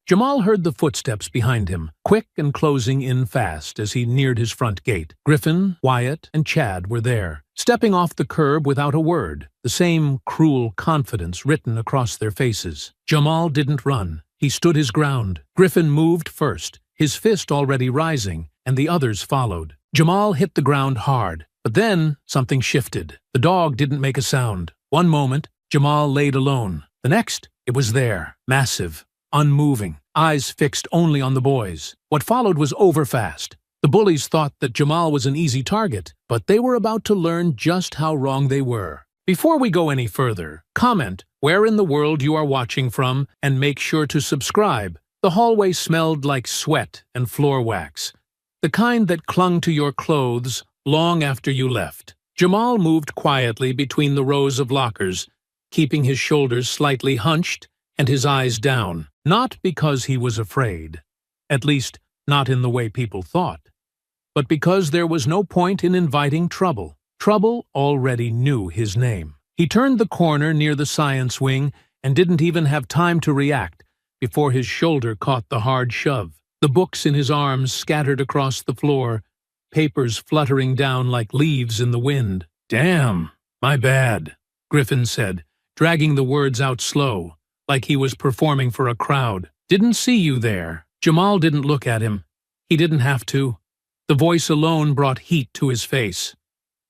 Jamal heard the footsteps behind him, quick and closing in fast as he neared his front gate. Griffin, Wyatt, and Chad were there, stepping off the curb without a word, the same cruel confidence written across their faces. Jamal didn't run. He stood his ground. Griffin moved first, his fist already rising, and the others followed. Jamal hit the ground hard, but then something shifted. The dog didn't make a sound. One moment, Jamal laid alone. The next, it was there, massive, unmoving, eyes fixed only on the boys. What followed was overfast. The bullies thought that Jamal was an easy target, but they were about to learn just how wrong they were. Before we go any further, comment where in the world you are watching from and make sure to subscribe. The hallway smelled like sweat and floor wax, the kind that clung to your clothes long after you left. Jamal moved quietly between the rows of lockers, keeping his shoulders slightly hunched and his eyes down, not because he was afraid, at least not in the way people thought, but because there was no point in inviting trouble. Trouble already knew his name. He turned the corner near the science wing and didn't even have time to react before his shoulder caught the hard shove. The books in his arms scattered across the floor, papers fluttering down like leaves in the wind. "Damn, my bad," Griffin said, dragging the words out slow, like he was performing for a crowd. "Didn't see you there." Jamal didn't look at him. He didn't have to. The voice alone brought heat to his face.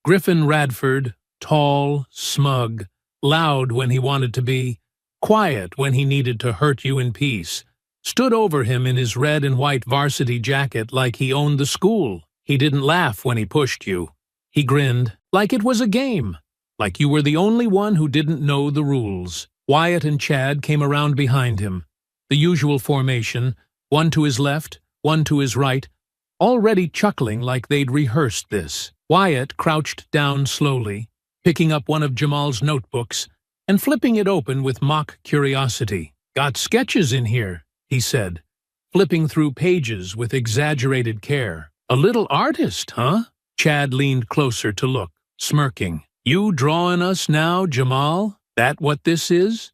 Griffin Radford, tall, smug, loud when he wanted to be, quiet when he needed to hurt you in peace, stood over him in his red and white varsity jacket like he owned the school. He didn't laugh when he pushed you. He grinned, like it was a game, like you were the only one who didn't know the rules. Wyatt and Chad came around behind him, the usual formation, one to his left, one to his right, already chuckling like they'd rehearsed this. Wyatt crouched down slowly, picking up one of Jamal's notebooks and flipping it open with mock curiosity. "Got sketches in here," he said, flipping through pages with exaggerated care. "A little artist, huh?" Chad leaned closer to look, smirking. "You drawing us now, Jamal? That what this is?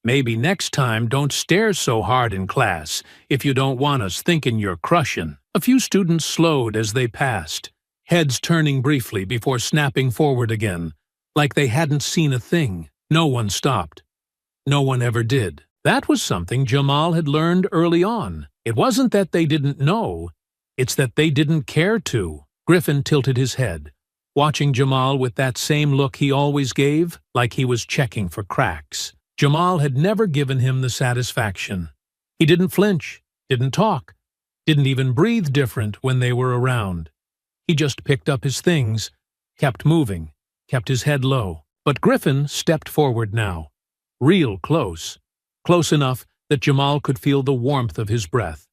Maybe next time don't stare so hard in class if you don't want us thinking you're crushing." A few students slowed as they passed, heads turning briefly before snapping forward again, like they hadn't seen a thing. No one stopped. No one ever did. That was something Jamal had learned early on. It wasn't that they didn't know, it's that they didn't care to. Griffin tilted his head, watching Jamal with that same look he always gave, like he was checking for cracks. Jamal had never given him the satisfaction. He didn't flinch, didn't talk, didn't even breathe different when they were around. He just picked up his things, kept moving, kept his head low. But Griffin stepped forward now, real close, close enough that Jamal could feel the warmth of his breath,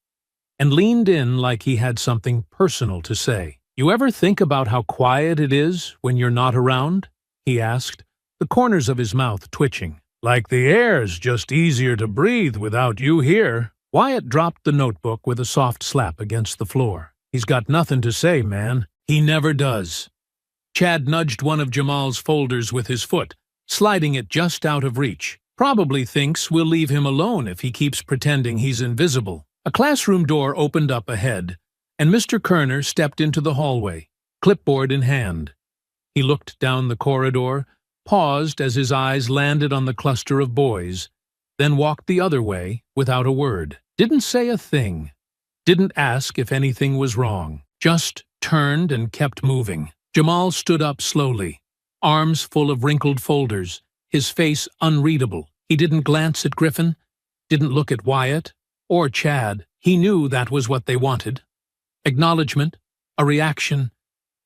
and leaned in like he had something personal to say. "You ever think about how quiet it is when you're not around?" he asked, the corners of his mouth twitching. "Like the air's just easier to breathe without you here." Wyatt dropped the notebook with a soft slap against the floor. "He's got nothing to say, man. He never does." Chad nudged one of Jamal's folders with his foot, sliding it just out of reach. "Probably thinks we'll leave him alone if he keeps pretending he's invisible." A classroom door opened up ahead, and Mr. Kerner stepped into the hallway, clipboard in hand. He looked down the corridor, paused as his eyes landed on the cluster of boys, then walked the other way without a word. Didn't say a thing. Didn't ask if anything was wrong. Just turned and kept moving. Jamal stood up slowly, arms full of wrinkled folders, his face unreadable. He didn't glance at Griffin, didn't look at Wyatt or Chad. He knew that was what they wanted. Acknowledgement, a reaction,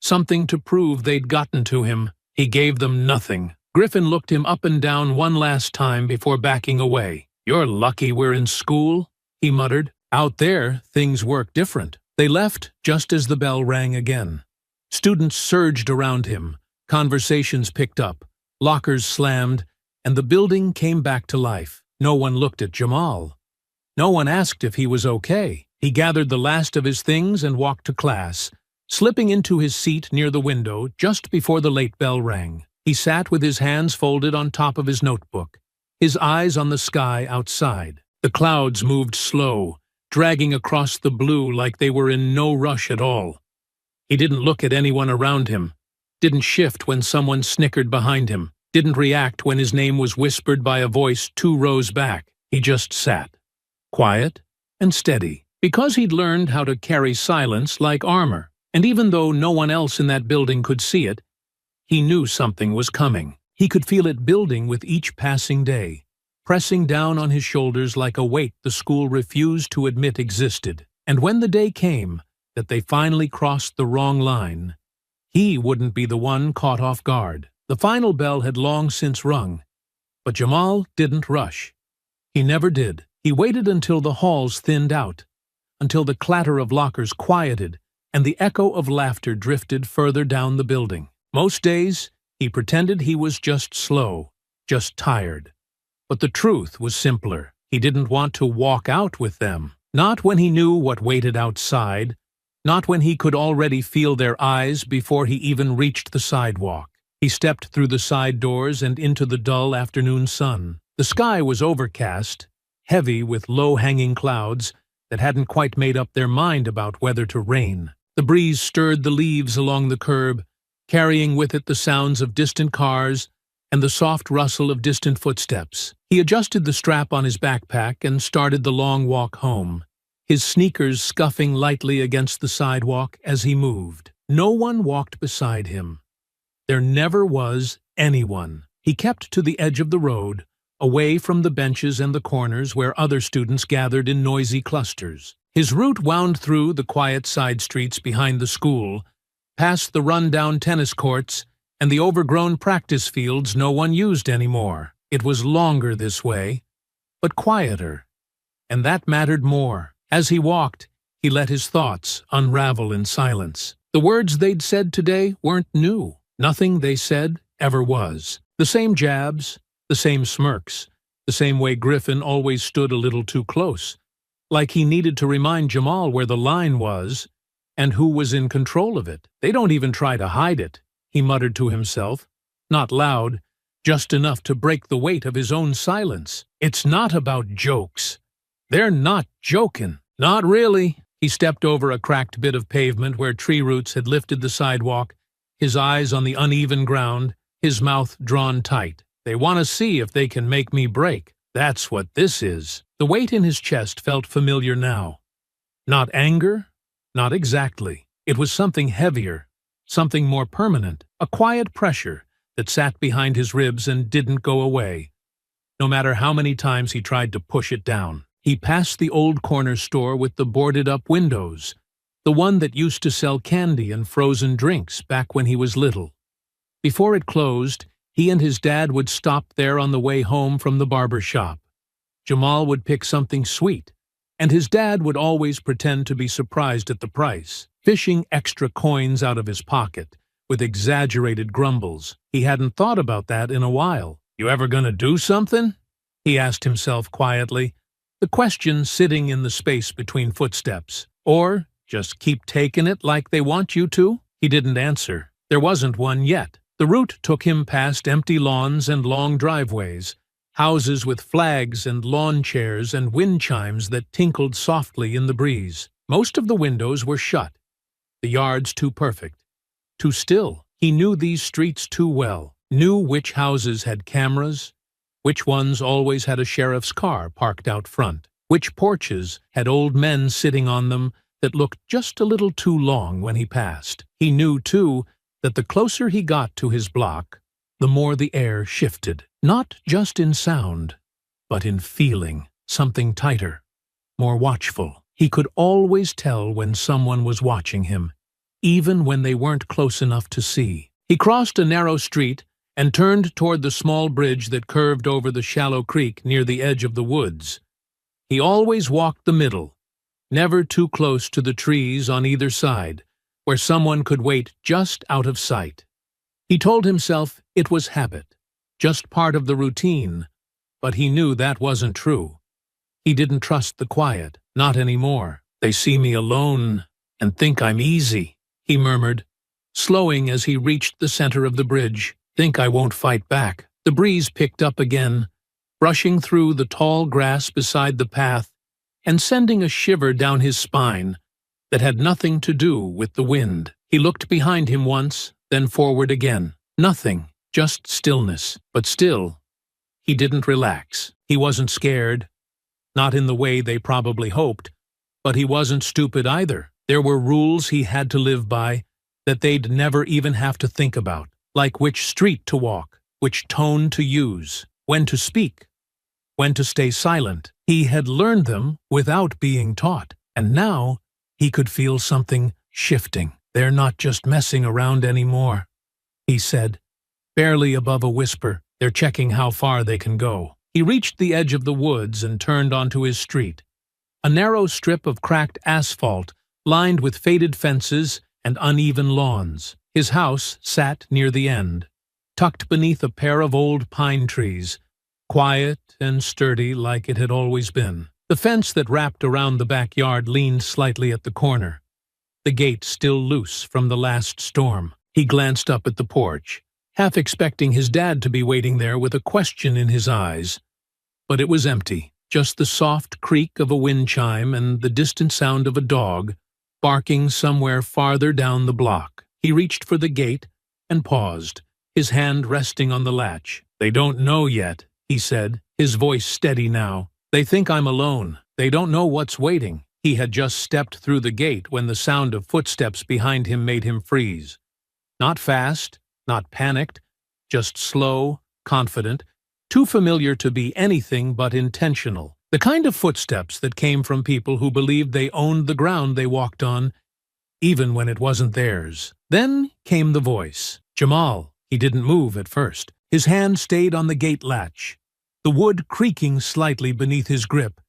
something to prove they'd gotten to him. He gave them nothing. Griffin looked him up and down one last time before backing away. "You're lucky we're in school," he muttered. "Out there, things work different." They left just as the bell rang again. Students surged around him, conversations picked up, lockers slammed, and the building came back to life. No one looked at Jamal. No one asked if he was okay. He gathered the last of his things and walked to class, slipping into his seat near the window just before the late bell rang. He sat with his hands folded on top of his notebook, his eyes on the sky outside. The clouds moved slow, dragging across the blue like they were in no rush at all. He didn't look at anyone around him, didn't shift when someone snickered behind him, didn't react when his name was whispered by a voice 2 rows back. He just sat, quiet and steady, because he'd learned how to carry silence like armor. And even though no one else in that building could see it, he knew something was coming. He could feel it building with each passing day, pressing down on his shoulders like a weight the school refused to admit existed. And when the day came that they finally crossed the wrong line, he wouldn't be the one caught off guard. The final bell had long since rung, but Jamal didn't rush. He never did. He waited until the halls thinned out, until the clatter of lockers quieted and the echo of laughter drifted further down the building. Most days, he pretended he was just slow, just tired. But the truth was simpler. He didn't want to walk out with them. Not when he knew what waited outside, not when he could already feel their eyes before he even reached the sidewalk. He stepped through the side doors and into the dull afternoon sun. The sky was overcast, heavy with low-hanging clouds that hadn't quite made up their mind about whether to rain. The breeze stirred the leaves along the curb, carrying with it the sounds of distant cars and the soft rustle of distant footsteps. He adjusted the strap on his backpack and started the long walk home, his sneakers scuffing lightly against the sidewalk as he moved. No one walked beside him. There never was anyone. He kept to the edge of the road, away from the benches and the corners where other students gathered in noisy clusters. His route wound through the quiet side streets behind the school, past the run-down tennis courts and the overgrown practice fields no one used anymore. It was longer this way, but quieter, and that mattered more. As he walked, he let his thoughts unravel in silence. The words they'd said today weren't new. Nothing they said ever was. The same jabs, the same smirks, the same way Griffin always stood a little too close, like he needed to remind Jamal where the line was and who was in control of it. They don't even try to hide it, he muttered to himself, not loud, just enough to break the weight of his own silence. It's not about jokes. They're not joking. Not really. He stepped over a cracked bit of pavement where tree roots had lifted the sidewalk, his eyes on the uneven ground, his mouth drawn tight. They want to see if they can make me break. That's what this is. The weight in his chest felt familiar now. Not anger, not exactly. It was something heavier, something more permanent, a quiet pressure that sat behind his ribs and didn't go away, no matter how many times he tried to push it down. He passed the old corner store with the boarded-up windows, the one that used to sell candy and frozen drinks back when he was little. Before it closed, he and his dad would stop there on the way home from the barber shop. Jamal would pick something sweet, and his dad would always pretend to be surprised at the price, fishing extra coins out of his pocket, with exaggerated grumbles. He hadn't thought about that in a while. "You ever gonna do something?" he asked himself quietly, the question sitting in the space between footsteps. Or just keep taking it like they want you to? He didn't answer. There wasn't one yet. The route took him past empty lawns and long driveways, houses with flags and lawn chairs and wind chimes that tinkled softly in the breeze. Most of the windows were shut, the yards too perfect, too still. He knew these streets too well, knew which houses had cameras, which ones always had a sheriff's car parked out front, which porches had old men sitting on them that looked just a little too long when he passed. He knew, too, that the closer he got to his block, the more the air shifted, not just in sound, but in feeling, something tighter, more watchful. He could always tell when someone was watching him, even when they weren't close enough to see. He crossed a narrow street and turned toward the small bridge that curved over the shallow creek near the edge of the woods. He always walked the middle, never too close to the trees on either side, where someone could wait just out of sight. He told himself it was habit, just part of the routine, but he knew that wasn't true. He didn't trust the quiet, not anymore. "They see me alone and think I'm easy," he murmured, slowing as he reached the center of the bridge. "Think I won't fight back." The breeze picked up again, brushing through the tall grass beside the path and sending a shiver down his spine that had nothing to do with the wind. He looked behind him once, then forward again. Nothing, just stillness. But still, he didn't relax. He wasn't scared, not in the way they probably hoped, but he wasn't stupid either. There were rules he had to live by that they'd never even have to think about, like which street to walk, which tone to use, when to speak, when to stay silent. He had learned them without being taught, and now he could feel something shifting. They're not just messing around anymore, he said, barely above a whisper. They're checking how far they can go. He reached the edge of the woods and turned onto his street, a narrow strip of cracked asphalt lined with faded fences and uneven lawns. His house sat near the end, tucked beneath a pair of old pine trees, quiet and sturdy like it had always been. The fence that wrapped around the backyard leaned slightly at the corner, the gate still loose from the last storm. He glanced up at the porch, half expecting his dad to be waiting there with a question in his eyes. But it was empty, just the soft creak of a wind chime and the distant sound of a dog barking somewhere farther down the block. He reached for the gate and paused, his hand resting on the latch. "They don't know yet," he said, his voice steady now. "They think I'm alone. They don't know what's waiting." He had just stepped through the gate when the sound of footsteps behind him made him freeze. Not fast, not panicked, just slow, confident, too familiar to be anything but intentional. The kind of footsteps that came from people who believed they owned the ground they walked on, even when it wasn't theirs. Then came the voice. Jamal. He didn't move at first. His hand stayed on the gate latch, the wood creaking slightly beneath his grip,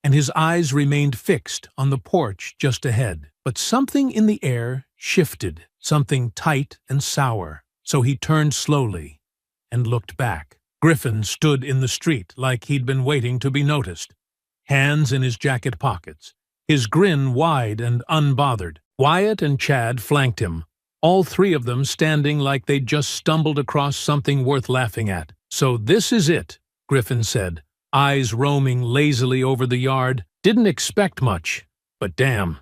and his eyes remained fixed on the porch just ahead. But something in the air shifted, something tight and sour, so he turned slowly and looked back. Griffin stood in the street like he'd been waiting to be noticed, hands in his jacket pockets, his grin wide and unbothered. Wyatt and Chad flanked him, all three of them standing like they'd just stumbled across something worth laughing at. "So this is it," Griffin said, eyes roaming lazily over the yard. "Didn't expect much, but damn.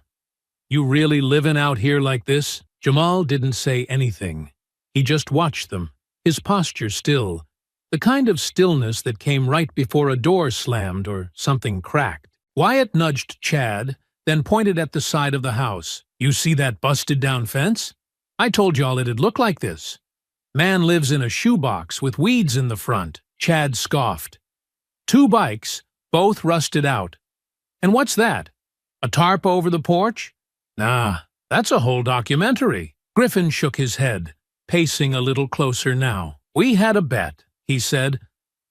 You really living out here like this?" Jamal didn't say anything. He just watched them, his posture still, the kind of stillness that came right before a door slammed or something cracked. Wyatt nudged Chad, then pointed at the side of the house. "You see that busted-down fence? I told y'all it'd look like this. Man lives in a shoebox with weeds in the front." Chad scoffed. "2 bikes, both rusted out. And what's that? A tarp over the porch? Nah, that's a whole documentary." Griffin shook his head, pacing a little closer now. "We had a bet," he said.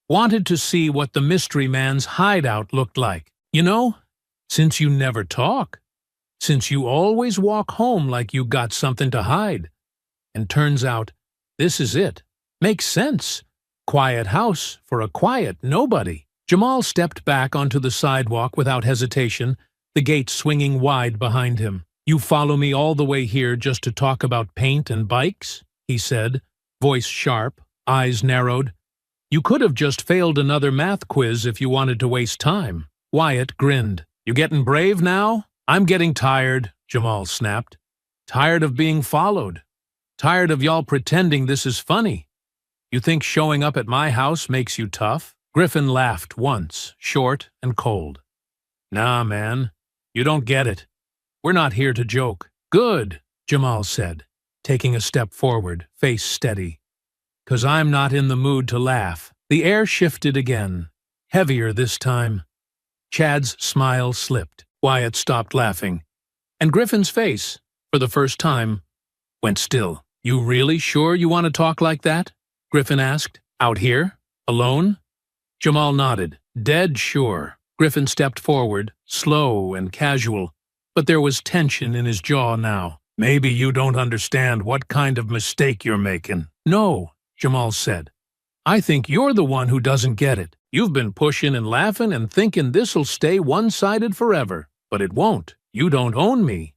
"Wanted to see what the mystery man's hideout looked like. You know, since you never talk, since you always walk home like you got something to hide. And turns out, this is it. Makes sense. Quiet house for a quiet nobody." Jamal stepped back onto the sidewalk without hesitation, the gate swinging wide behind him. "You follow me all the way here just to talk about paint and bikes?" he said, voice sharp, eyes narrowed. "You could have just failed another math quiz if you wanted to waste time." Wyatt grinned. "You getting brave now?" "I'm getting tired," Jamal snapped. "Tired of being followed. Tired of y'all pretending this is funny. You think showing up at my house makes you tough?" Griffin laughed once, short and cold. "Nah, man, you don't get it. We're not here to joke." "Good," Jamal said, taking a step forward, face steady. "'Cause I'm not in the mood to laugh." The air shifted again, heavier this time. Chad's smile slipped. Wyatt stopped laughing, and Griffin's face, for the first time, went still. "You really sure you want to talk like that?" Griffin asked. "Out here? Alone?" Jamal nodded. "Dead sure." Griffin stepped forward, slow and casual, but there was tension in his jaw now. "Maybe you don't understand what kind of mistake you're making." "No," Jamal said. "I think you're the one who doesn't get it. You've been pushing and laughing and thinking this'll stay one-sided forever. But it won't. You don't own me.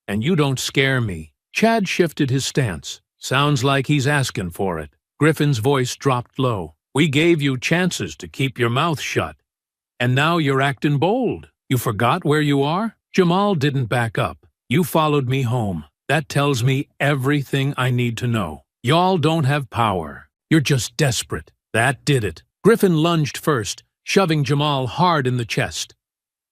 And you don't scare me." Chad shifted his stance. "Sounds like he's asking for it." Griffin's voice dropped low. We gave you chances to keep your mouth shut. And now you're acting bold. You forgot where you are? Jamal didn't back up. You followed me home. That tells me everything I need to know. Y'all don't have power. You're just desperate. That did it. Griffin lunged first, shoving Jamal hard in the chest.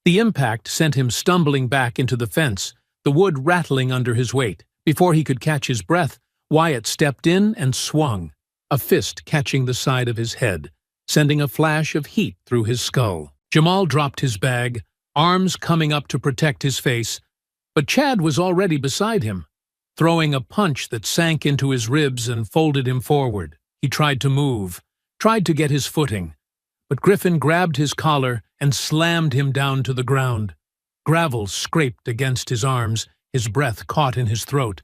The impact sent him stumbling back into the fence, the wood rattling under his weight. Before he could catch his breath, Wyatt stepped in and swung, a fist catching the side of his head, sending a flash of heat through his skull. Jamal dropped his bag, arms coming up to protect his face, but Chad was already beside him, throwing a punch that sank into his ribs and folded him forward. He tried to move, tried to get his footing, but Griffin grabbed his collar and slammed him down to the ground. Gravel scraped against his arms, his breath caught in his throat,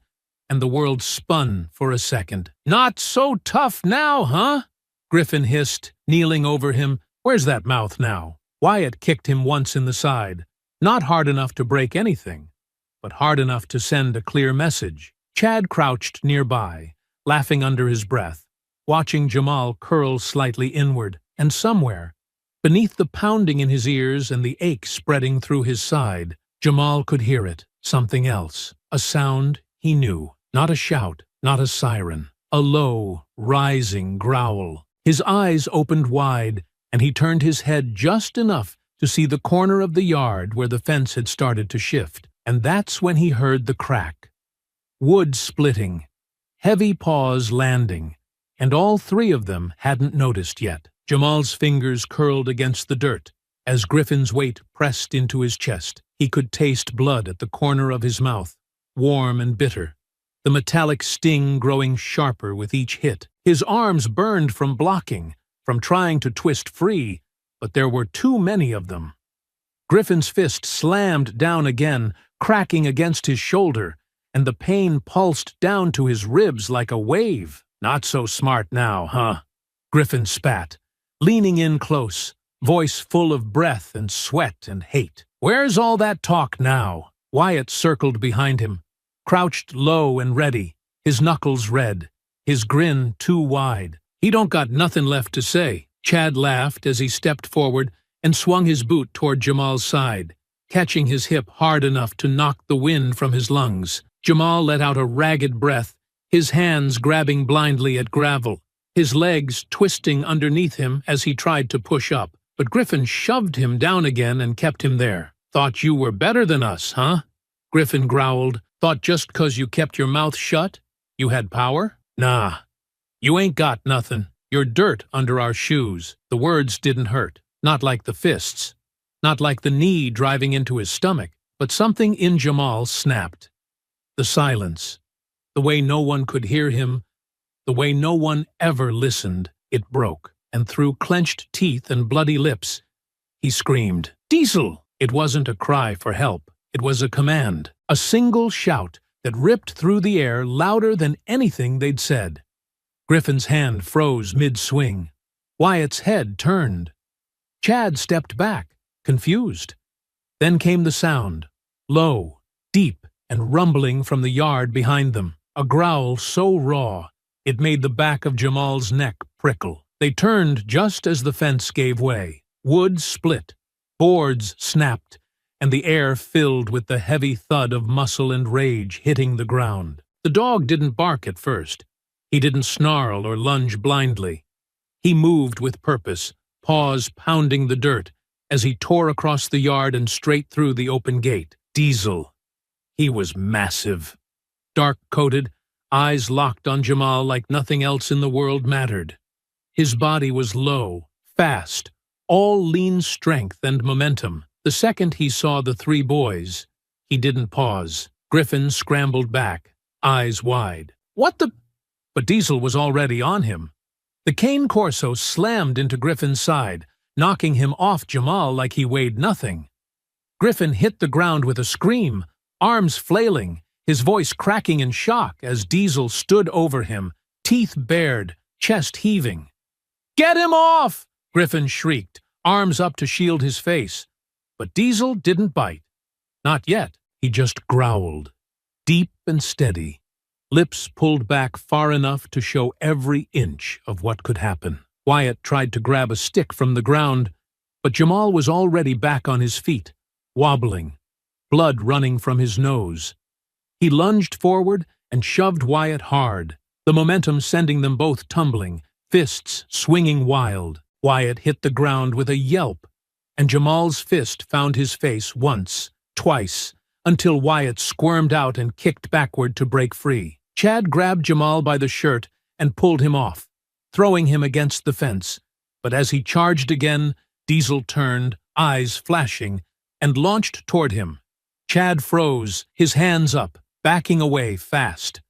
and the world spun for a second. "Not so tough now, huh?" Griffin hissed, kneeling over him. "Where's that mouth now?" Wyatt kicked him once in the side, not hard enough to break anything, but hard enough to send a clear message. Chad crouched nearby, laughing under his breath, watching Jamal curl slightly inward, and somewhere, beneath the pounding in his ears and the ache spreading through his side, Jamal could hear it, something else, a sound he knew, not a shout, not a siren, a low, rising growl. His eyes opened wide, and he turned his head just enough to see the corner of the yard where the fence had started to shift, and that's when he heard the crack. Wood splitting, heavy paws landing, and all three of them hadn't noticed yet. Jamal's fingers curled against the dirt. As Griffin's weight pressed into his chest, he could taste blood at the corner of his mouth, warm and bitter, the metallic sting growing sharper with each hit. His arms burned from blocking, from trying to twist free, but there were too many of them. Griffin's fist slammed down again, cracking against his shoulder, and the pain pulsed down to his ribs like a wave. "Not so smart now, huh?" Griffin spat, leaning in close, voice full of breath and sweat and hate. "Where's all that talk now?" Wyatt circled behind him, crouched low and ready, his knuckles red, his grin too wide. "He don't got nothing left to say." Chad laughed as he stepped forward and swung his boot toward Jamal's side, catching his hip hard enough to knock the wind from his lungs. Jamal let out a ragged breath, his hands grabbing blindly at gravel, his legs twisting underneath him as he tried to push up. But Griffin shoved him down again and kept him there. "Thought you were better than us, huh?" Griffin growled. "Thought just 'cause you kept your mouth shut, you had power? Nah. You ain't got nothing. You're dirt under our shoes." The words didn't hurt. Not like the fists. Not like the knee driving into his stomach. But something in Jamal snapped. The silence. The way no one could hear him. The way no one ever listened. It broke. And through clenched teeth and bloody lips, he screamed, "Diesel!" It wasn't a cry for help. It was a command. A single shout that ripped through the air louder than anything they'd said. Griffin's hand froze mid-swing. Wyatt's head turned. Chad stepped back, confused. Then came the sound, low, deep, and rumbling from the yard behind them. A growl so raw, it made the back of Jamal's neck prickle. They turned just as the fence gave way. Wood split, boards snapped, and the air filled with the heavy thud of muscle and rage hitting the ground. The dog didn't bark at first. He didn't snarl or lunge blindly. He moved with purpose, paws pounding the dirt, as he tore across the yard and straight through the open gate. Diesel. He was massive. Dark-coated, eyes locked on Jamal like nothing else in the world mattered. His body was low, fast, all lean strength and momentum. The second he saw the three boys, he didn't pause. Griffin scrambled back, eyes wide. "What the—" But Diesel was already on him. The cane Corso slammed into Griffin's side, knocking him off Jamal like he weighed nothing. Griffin hit the ground with a scream, arms flailing, his voice cracking in shock as Diesel stood over him, teeth bared, chest heaving. "Get him off!" Griffin shrieked, arms up to shield his face. But Diesel didn't bite. Not yet. He just growled, deep and steady, lips pulled back far enough to show every inch of what could happen. Wyatt tried to grab a stick from the ground, but Jamal was already back on his feet, wobbling, blood running from his nose. He lunged forward and shoved Wyatt hard, the momentum sending them both tumbling, fists swinging wild. Wyatt hit the ground with a yelp, and Jamal's fist found his face once, twice, until Wyatt squirmed out and kicked backward to break free. Chad grabbed Jamal by the shirt and pulled him off, throwing him against the fence. But as he charged again, Diesel turned, eyes flashing, and launched toward him. Chad froze, his hands up, backing away fast.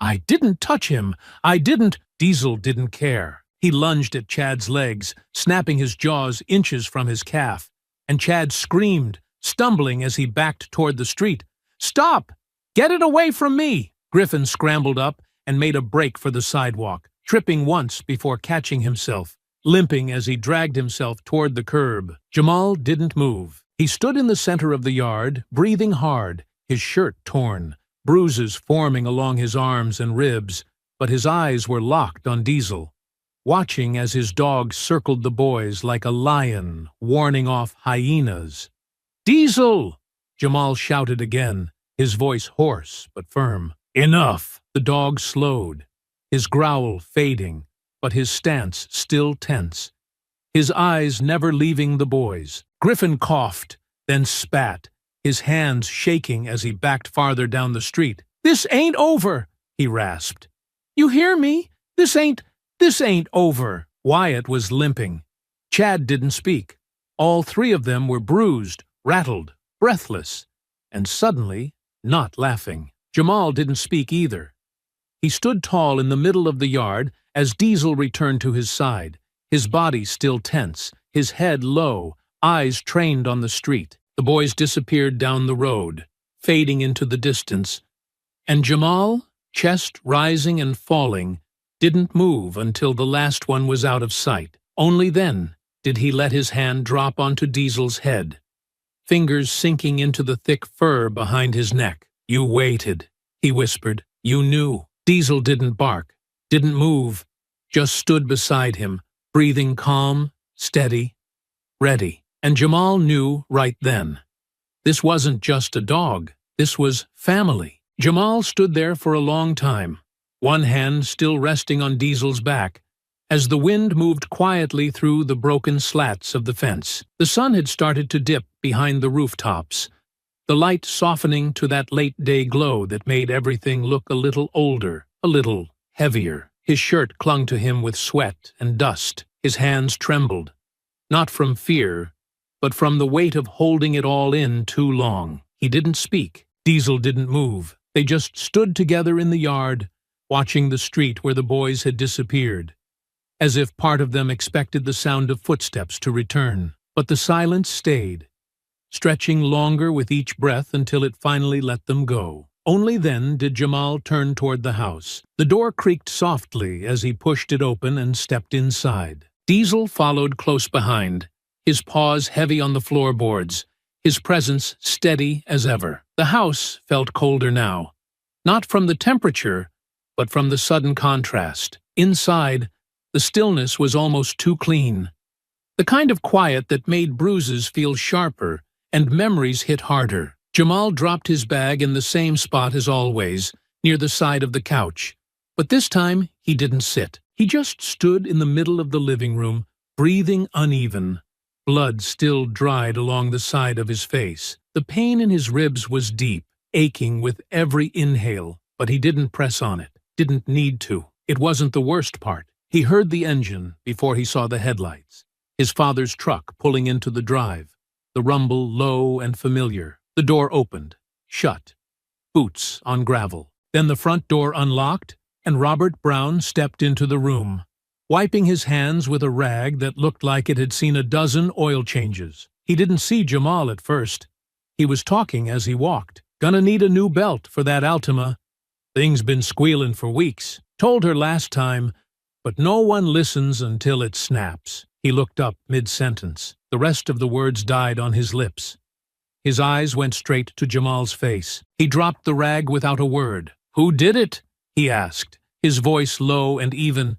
"I didn't touch him! I didn't—" Diesel didn't care. He lunged at Chad's legs, snapping his jaws inches from his calf, and Chad screamed, stumbling as he backed toward the street. "Stop! Get it away from me!" Griffin scrambled up and made a break for the sidewalk, tripping once before catching himself, limping as he dragged himself toward the curb. Jamal didn't move. He stood in the center of the yard, breathing hard, his shirt torn, bruises forming along his arms and ribs, but his eyes were locked on Diesel, watching as his dog circled the boys like a lion warning off hyenas. "Diesel!" Jamal shouted again, his voice hoarse but firm. "Enough!" The dog slowed, his growl fading, but his stance still tense, his eyes never leaving the boys. Griffin coughed, then spat, his hands shaking as he backed farther down the street. "This ain't over," he rasped. "You hear me? This ain't over." Wyatt was limping. Chad didn't speak. All three of them were bruised, rattled, breathless, and suddenly not laughing. Jamal didn't speak either. He stood tall in the middle of the yard as Diesel returned to his side, his body still tense, his head low, eyes trained on the street. The boys disappeared down the road, fading into the distance, and Jamal, chest rising and falling, didn't move until the last one was out of sight. Only then did he let his hand drop onto Diesel's head, fingers sinking into the thick fur behind his neck. "You waited," he whispered. "You knew." Diesel didn't bark, didn't move, just stood beside him, breathing calm, steady, ready. And Jamal knew right then. This wasn't just a dog, this was family. Jamal stood there for a long time, one hand still resting on Diesel's back, as the wind moved quietly through the broken slats of the fence. The sun had started to dip behind the rooftops, the light softening to that late-day glow that made everything look a little older, a little heavier. His shirt clung to him with sweat and dust. His hands trembled, not from fear, but from the weight of holding it all in too long. He didn't speak. Diesel didn't move. They just stood together in the yard, watching the street where the boys had disappeared, as if part of them expected the sound of footsteps to return. But the silence stayed, stretching longer with each breath until it finally let them go. Only then did Jamal turn toward the house. The door creaked softly as he pushed it open and stepped inside. Diesel followed close behind, his paws heavy on the floorboards, his presence steady as ever. The house felt colder now, not from the temperature, but from the sudden contrast. Inside, the stillness was almost too clean, the kind of quiet that made bruises feel sharper and memories hit harder. Jamal dropped his bag in the same spot as always, near the side of the couch, but this time he didn't sit. He just stood in the middle of the living room, breathing uneven. Blood still dried along the side of his face. The pain in his ribs was deep, aching with every inhale, but he didn't press on it, didn't need to. It wasn't the worst part. He heard the engine before he saw the headlights, his father's truck pulling into the drive, the rumble low and familiar. The door opened, shut, boots on gravel. Then the front door unlocked, and Robert Brown stepped into the room, wiping his hands with a rag that looked like it had seen a dozen oil changes. He didn't see Jamal at first. He was talking as he walked. "Gonna need a new belt for that Altima. Thing's been squealing for weeks. Told her last time, but no one listens until it snaps." He looked up mid-sentence. The rest of the words died on his lips. His eyes went straight to Jamal's face. He dropped the rag without a word. "Who did it?" he asked, his voice low and even,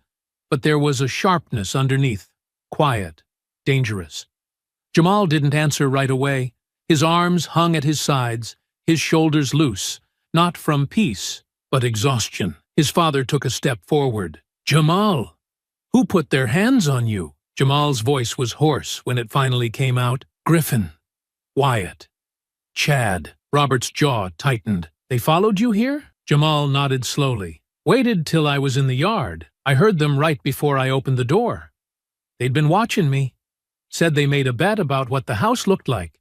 but there was a sharpness underneath, quiet, dangerous. Jamal didn't answer right away. His arms hung at his sides, his shoulders loose, not from peace, but exhaustion. His father took a step forward. "Jamal! Who put their hands on you?" Jamal's voice was hoarse when it finally came out. "Griffin. Wyatt. Chad." Robert's jaw tightened. "They followed you here?" Jamal nodded slowly. "Waited till I was in the yard. I heard them right before I opened the door. They'd been watching me. Said they made a bet about what the house looked like.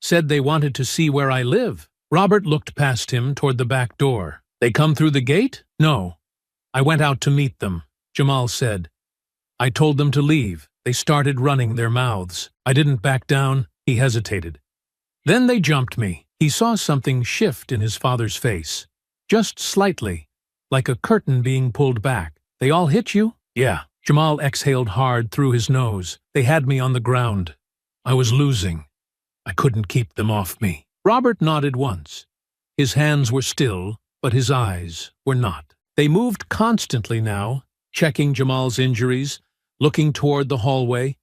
Said they wanted to see where I live." Robert looked past him toward the back door. "They come through the gate?" "No. I went out to meet them," Jamal said. "I told them to leave. They started running their mouths. I didn't back down." He hesitated. "Then they jumped me." He saw something shift in his father's face. Just slightly, like a curtain being pulled back. "They all hit you?" "Yeah." Jamal exhaled hard through his nose. "They had me on the ground. I was losing. I couldn't keep them off me." Robert nodded once. His hands were still, but his eyes were not. They moved constantly now, checking Jamal's injuries, looking toward the hallway,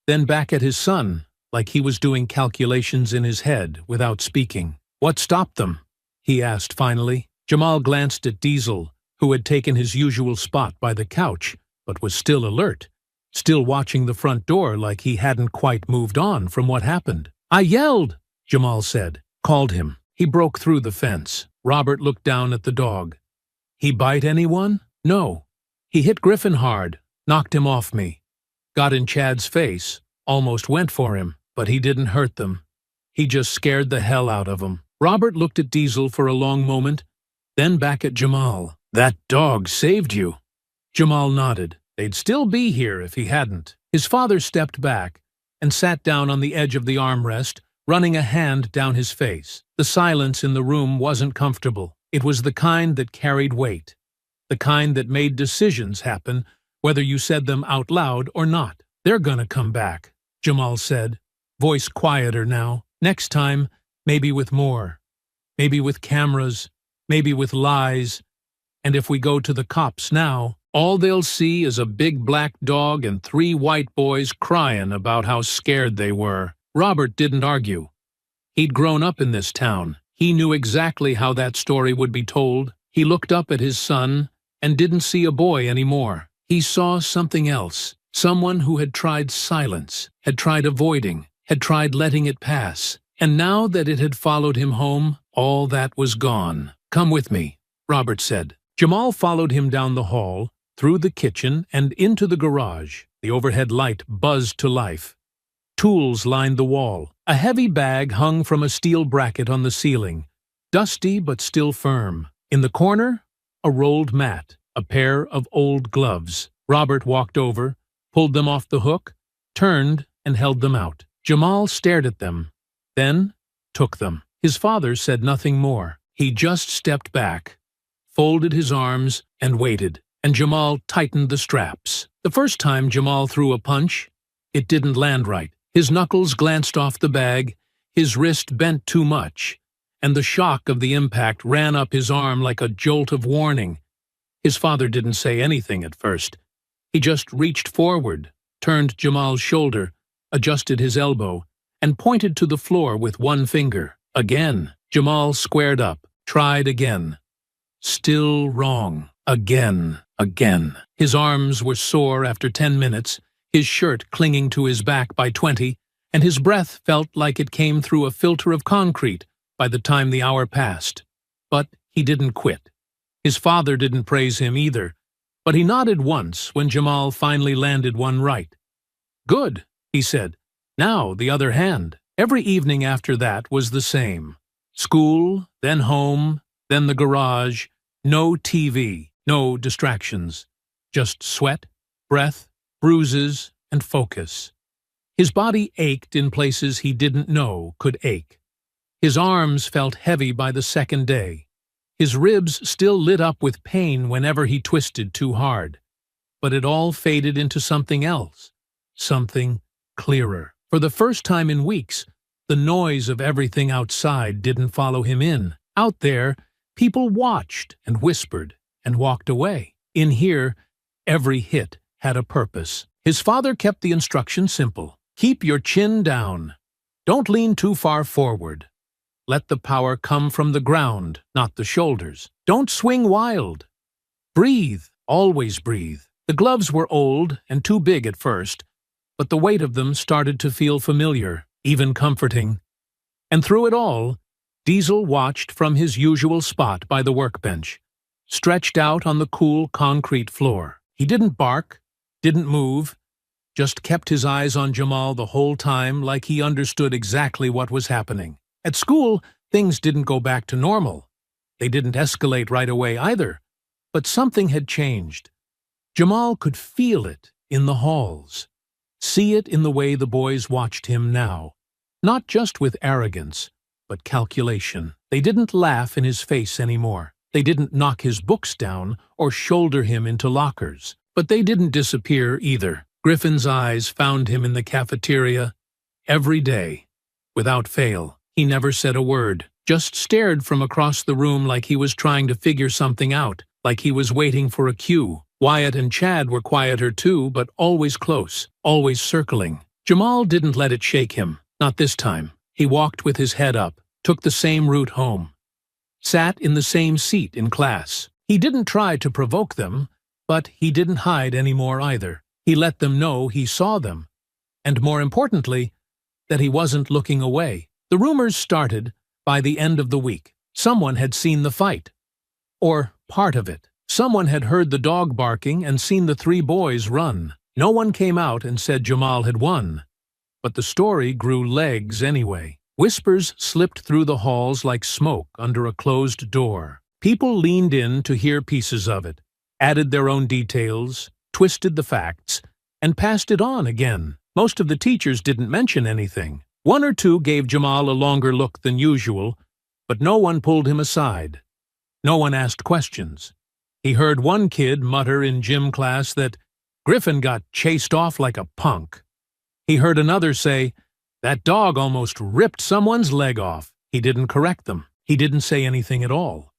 then back at his son, like he was doing calculations in his head without speaking. "What stopped them?" he asked finally. Jamal glanced at Diesel, who had taken his usual spot by the couch, but was still alert, still watching the front door like he hadn't quite moved on from what happened. "I yelled," Jamal said. "Called him. He broke through the fence." Robert looked down at the dog. "He bite anyone?" "No. He hit Griffin hard, knocked him off me. Got in Chad's face, almost went for him, but he didn't hurt them. He just scared the hell out of them." Robert looked at Diesel for a long moment, then back at Jamal. "That dog saved you." Jamal nodded. "They'd still be here if he hadn't." His father stepped back and sat down on the edge of the armrest, running a hand down his face. The silence in the room wasn't comfortable. It was the kind that carried weight, the kind that made decisions happen, whether you said them out loud or not. "They're gonna come back," Jamal said, voice quieter now. "Next time, maybe with more. Maybe with cameras, maybe with lies. And if we go to the cops now, all they'll see is a big black dog and 3 white boys crying about how scared they were." Robert didn't argue. He'd grown up in this town. He knew exactly how that story would be told. He looked up at his son and didn't see a boy anymore. He saw something else, someone who had tried silence, had tried avoiding, had tried letting it pass. And now that it had followed him home, all that was gone. "Come with me," Robert said. Jamal followed him down the hall, through the kitchen and into the garage. The overhead light buzzed to life. Tools lined the wall. A heavy bag hung from a steel bracket on the ceiling, dusty but still firm. In the corner, a rolled mat, a pair of old gloves. Robert walked over, pulled them off the hook, turned and held them out. Jamal stared at them, then took them. His father said nothing more. He just stepped back, folded his arms, and waited. And Jamal tightened the straps. The first time Jamal threw a punch, it didn't land right. His knuckles glanced off the bag, his wrist bent too much, and the shock of the impact ran up his arm like a jolt of warning. His father didn't say anything at first. He just reached forward, turned Jamal's shoulder, adjusted his elbow, and pointed to the floor with one finger. Again, Jamal squared up, tried again. Still wrong. Again. His arms were sore after 10 minutes, his shirt clinging to his back by 20, and his breath felt like it came through a filter of concrete by the time the hour passed. But he didn't quit. His father didn't praise him either, but he nodded once when Jamal finally landed one right. "Good," he said. "Now the other hand." Every evening after that was the same. School, then home, then the garage. No TV, no distractions. Just sweat, breath, bruises, and focus. His body ached in places he didn't know could ache. His arms felt heavy by the second day. His ribs still lit up with pain whenever he twisted too hard. But it all faded into something else, something clearer. For the first time in weeks, the noise of everything outside didn't follow him in. Out there, people watched and whispered and walked away. In here, every hit, had a purpose. His father kept the instructions simple. Keep your chin down. Don't lean too far forward. Let the power come from the ground, not the shoulders. Don't swing wild. Breathe, always breathe. The gloves were old and too big at first, but the weight of them started to feel familiar, even comforting. And through it all, Diesel watched from his usual spot by the workbench, stretched out on the cool concrete floor. He didn't bark, didn't move, just kept his eyes on Jamal the whole time like he understood exactly what was happening. At school, things didn't go back to normal. They didn't escalate right away either, but something had changed. Jamal could feel it in the halls, see it in the way the boys watched him now. Not just with arrogance, but calculation. They didn't laugh in his face anymore. They didn't knock his books down or shoulder him into lockers. But they didn't disappear either. Griffin's eyes found him in the cafeteria every day, without fail. He never said a word, just stared from across the room like he was trying to figure something out, like he was waiting for a cue. Wyatt and Chad were quieter too, but always close, always circling. Jamal didn't let it shake him, not this time. He walked with his head up, took the same route home, sat in the same seat in class. He didn't try to provoke them, but he didn't hide anymore either. He let them know he saw them, and more importantly, that he wasn't looking away. The rumors started by the end of the week. Someone had seen the fight, or part of it. Someone had heard the dog barking and seen the three boys run. No one came out and said Jamal had won, but the story grew legs anyway. Whispers slipped through the halls like smoke under a closed door. People leaned in to hear pieces of it, added their own details, twisted the facts, and passed it on again. Most of the teachers didn't mention anything. One or two gave Jamal a longer look than usual, but no one pulled him aside. No one asked questions. He heard one kid mutter in gym class that Griffin got chased off like a punk. He heard another say, "That dog almost ripped someone's leg off." He didn't correct them. He didn't say anything at all.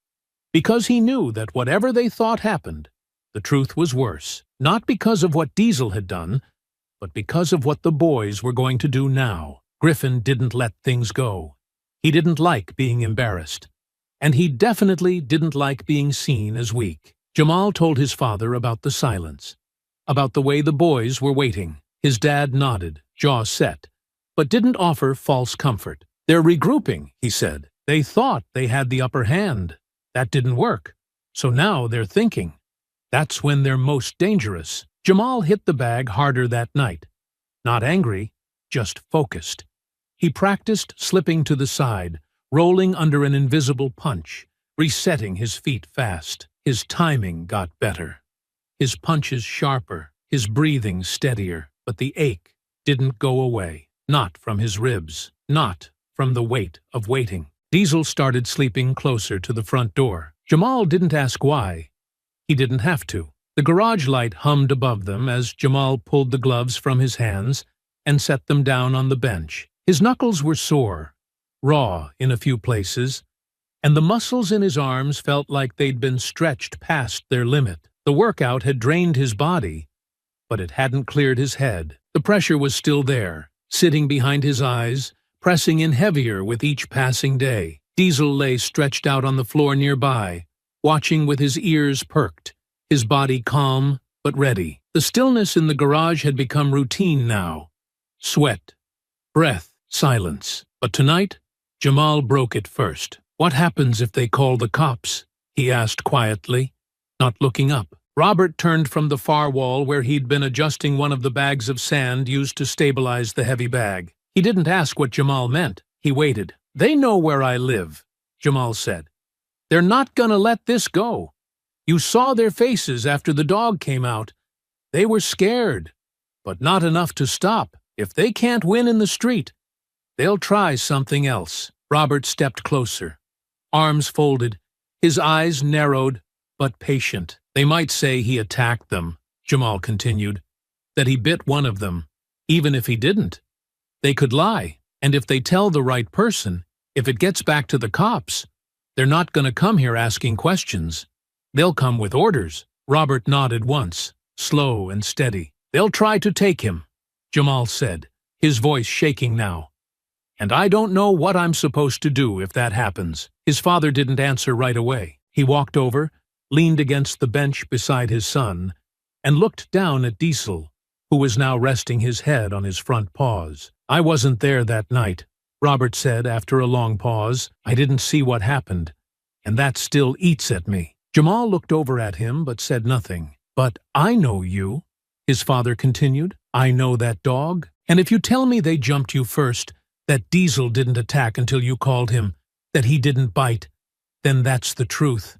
Because he knew that whatever they thought happened, the truth was worse. Not because of what Diesel had done, but because of what the boys were going to do now. Griffin didn't let things go. He didn't like being embarrassed. And he definitely didn't like being seen as weak. Jamal told his father about the silence, about the way the boys were waiting. His dad nodded, jaw set, but didn't offer false comfort. "They're regrouping," he said. "They thought they had the upper hand. That didn't work. So now they're thinking. That's when they're most dangerous." Jamal hit the bag harder that night. Not angry, just focused. He practiced slipping to the side, rolling under an invisible punch, resetting his feet fast. His timing got better. His punches sharper, his breathing steadier, but the ache didn't go away. Not from his ribs, not from the weight of waiting. Diesel started sleeping closer to the front door. Jamal didn't ask why. He didn't have to. The garage light hummed above them as Jamal pulled the gloves from his hands and set them down on the bench. His knuckles were sore, raw in a few places, and the muscles in his arms felt like they'd been stretched past their limit. The workout had drained his body, but it hadn't cleared his head. The pressure was still there, sitting behind his eyes, pressing in heavier with each passing day. Diesel lay stretched out on the floor nearby, watching with his ears perked, his body calm but ready. The stillness in the garage had become routine now. Sweat, breath, silence. But tonight, Jamal broke it first. "What happens if they call the cops?" he asked quietly, not looking up. Robert turned from the far wall where he'd been adjusting one of the bags of sand used to stabilize the heavy bag. He didn't ask what Jamal meant. He waited. "They know where I live," Jamal said. "They're not gonna let this go. You saw their faces after the dog came out. They were scared, but not enough to stop. If they can't win in the street, they'll try something else." Robert stepped closer, arms folded, his eyes narrowed but patient. "They might say he attacked them," Jamal continued, "that he bit one of them. Even if he didn't, they could lie. And if they tell the right person, if it gets back to the cops, they're not going to come here asking questions. They'll come with orders." Robert nodded once, slow and steady. "They'll try to take him," Jamal said, his voice shaking now. "And I don't know what I'm supposed to do if that happens." His father didn't answer right away. He walked over, leaned against the bench beside his son, and looked down at Diesel, who was now resting his head on his front paws. "I wasn't there that night," Robert said after a long pause. "I didn't see what happened, and that still eats at me." Jamal looked over at him but said nothing. "But I know you," his father continued. "I know that dog, and if you tell me they jumped you first, that Diesel didn't attack until you called him, that he didn't bite, then that's the truth.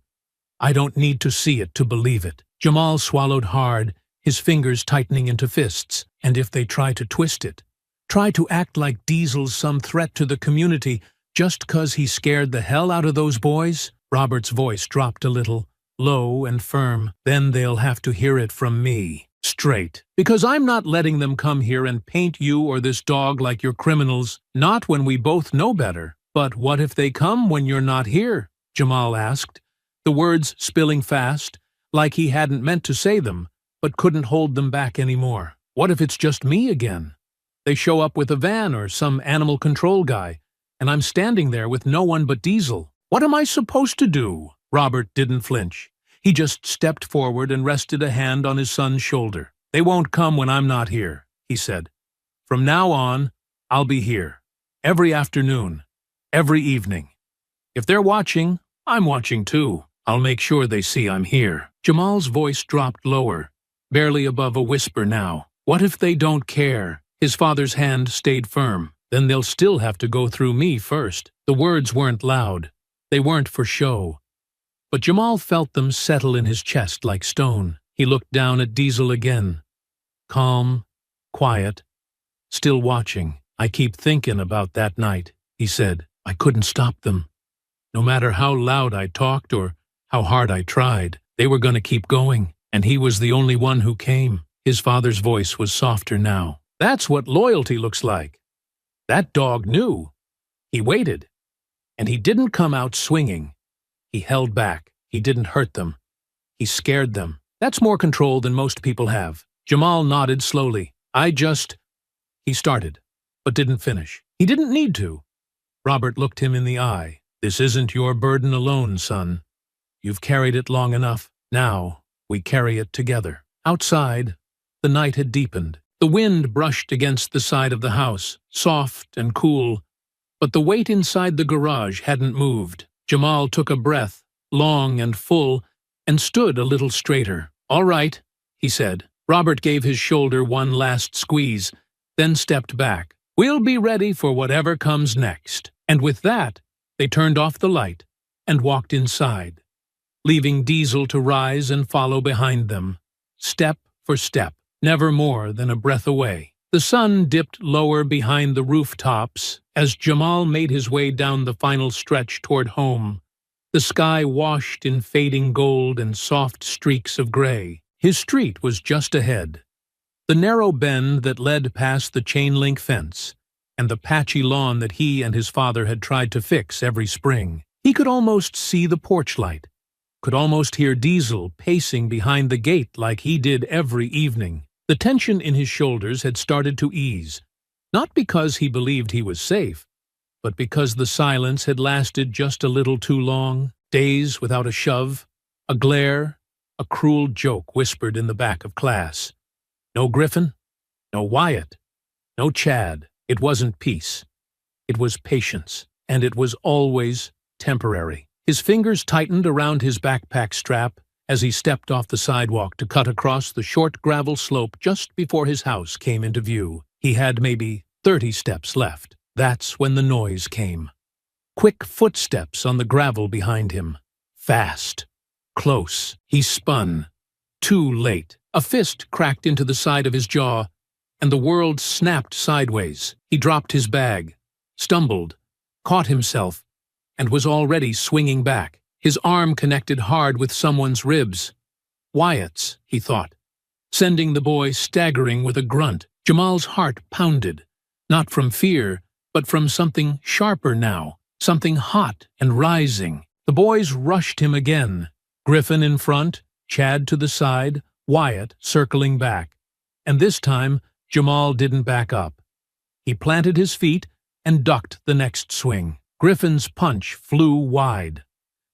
I don't need to see it to believe it." Jamal swallowed hard, his fingers tightening into fists. "And if they try to twist it, try to act like Diesel's some threat to the community just 'cause he scared the hell out of those boys?" Robert's voice dropped a little, low and firm. "Then they'll have to hear it from me, straight. Because I'm not letting them come here and paint you or this dog like you're criminals, not when we both know better." "But what if they come when you're not here?" Jamal asked, the words spilling fast, like he hadn't meant to say them, but couldn't hold them back anymore. "What if it's just me again? They show up with a van or some animal control guy, and I'm standing there with no one but Diesel. What am I supposed to do?" Robert didn't flinch. He just stepped forward and rested a hand on his son's shoulder. "They won't come when I'm not here," he said. "From now on, I'll be here. Every afternoon. Every evening. If they're watching, I'm watching too. I'll make sure they see I'm here." Jamal's voice dropped lower, barely above a whisper now. "What if they don't care?" His father's hand stayed firm. "Then they'll still have to go through me first." The words weren't loud. They weren't for show. But Jamal felt them settle in his chest like stone. He looked down at Diesel again. Calm, quiet, still watching. "I keep thinking about that night," he said. "I couldn't stop them. No matter how loud I talked or how hard I tried, they were going to keep going, and he was the only one who came." His father's voice was softer now. "That's what loyalty looks like. That dog knew. He waited. And he didn't come out swinging. He held back. He didn't hurt them. He scared them. That's more control than most people have." Jamal nodded slowly. He started, but didn't finish. He didn't need to. Robert looked him in the eye. "This isn't your burden alone, son. You've carried it long enough. Now, we carry it together." Outside, the night had deepened. The wind brushed against the side of the house, soft and cool, but the weight inside the garage hadn't moved. Jamal took a breath, long and full, and stood a little straighter. "All right," he said. Robert gave his shoulder one last squeeze, then stepped back. "We'll be ready for whatever comes next." And with that, they turned off the light and walked inside, leaving Diesel to rise and follow behind them, step for step, never more than a breath away. The sun dipped lower behind the rooftops as Jamal made his way down the final stretch toward home, the sky washed in fading gold and soft streaks of gray. His street was just ahead, the narrow bend that led past the chain-link fence, and the patchy lawn that he and his father had tried to fix every spring. He could almost see the porch light, could almost hear Diesel pacing behind the gate like he did every evening. The tension in his shoulders had started to ease, not because he believed he was safe, but because the silence had lasted just a little too long. Days without a shove, a glare, a cruel joke whispered in the back of class. No Griffin, no Wyatt, no Chad. It wasn't peace. It was patience, and it was always temporary. His fingers tightened around his backpack strap as he stepped off the sidewalk to cut across the short gravel slope just before his house came into view. He had maybe 30 steps left. That's when the noise came. Quick footsteps on the gravel behind him. Fast. Close. He spun. Too late. A fist cracked into the side of his jaw, and the world snapped sideways. He dropped his bag, stumbled, caught himself, and was already swinging back. His arm connected hard with someone's ribs. Wyatt's, he thought, sending the boy staggering with a grunt. Jamal's heart pounded, not from fear, but from something sharper now, something hot and rising. The boys rushed him again, Griffin in front, Chad to the side, Wyatt circling back. And this time, Jamal didn't back up. He planted his feet and ducked the next swing. Griffin's punch flew wide.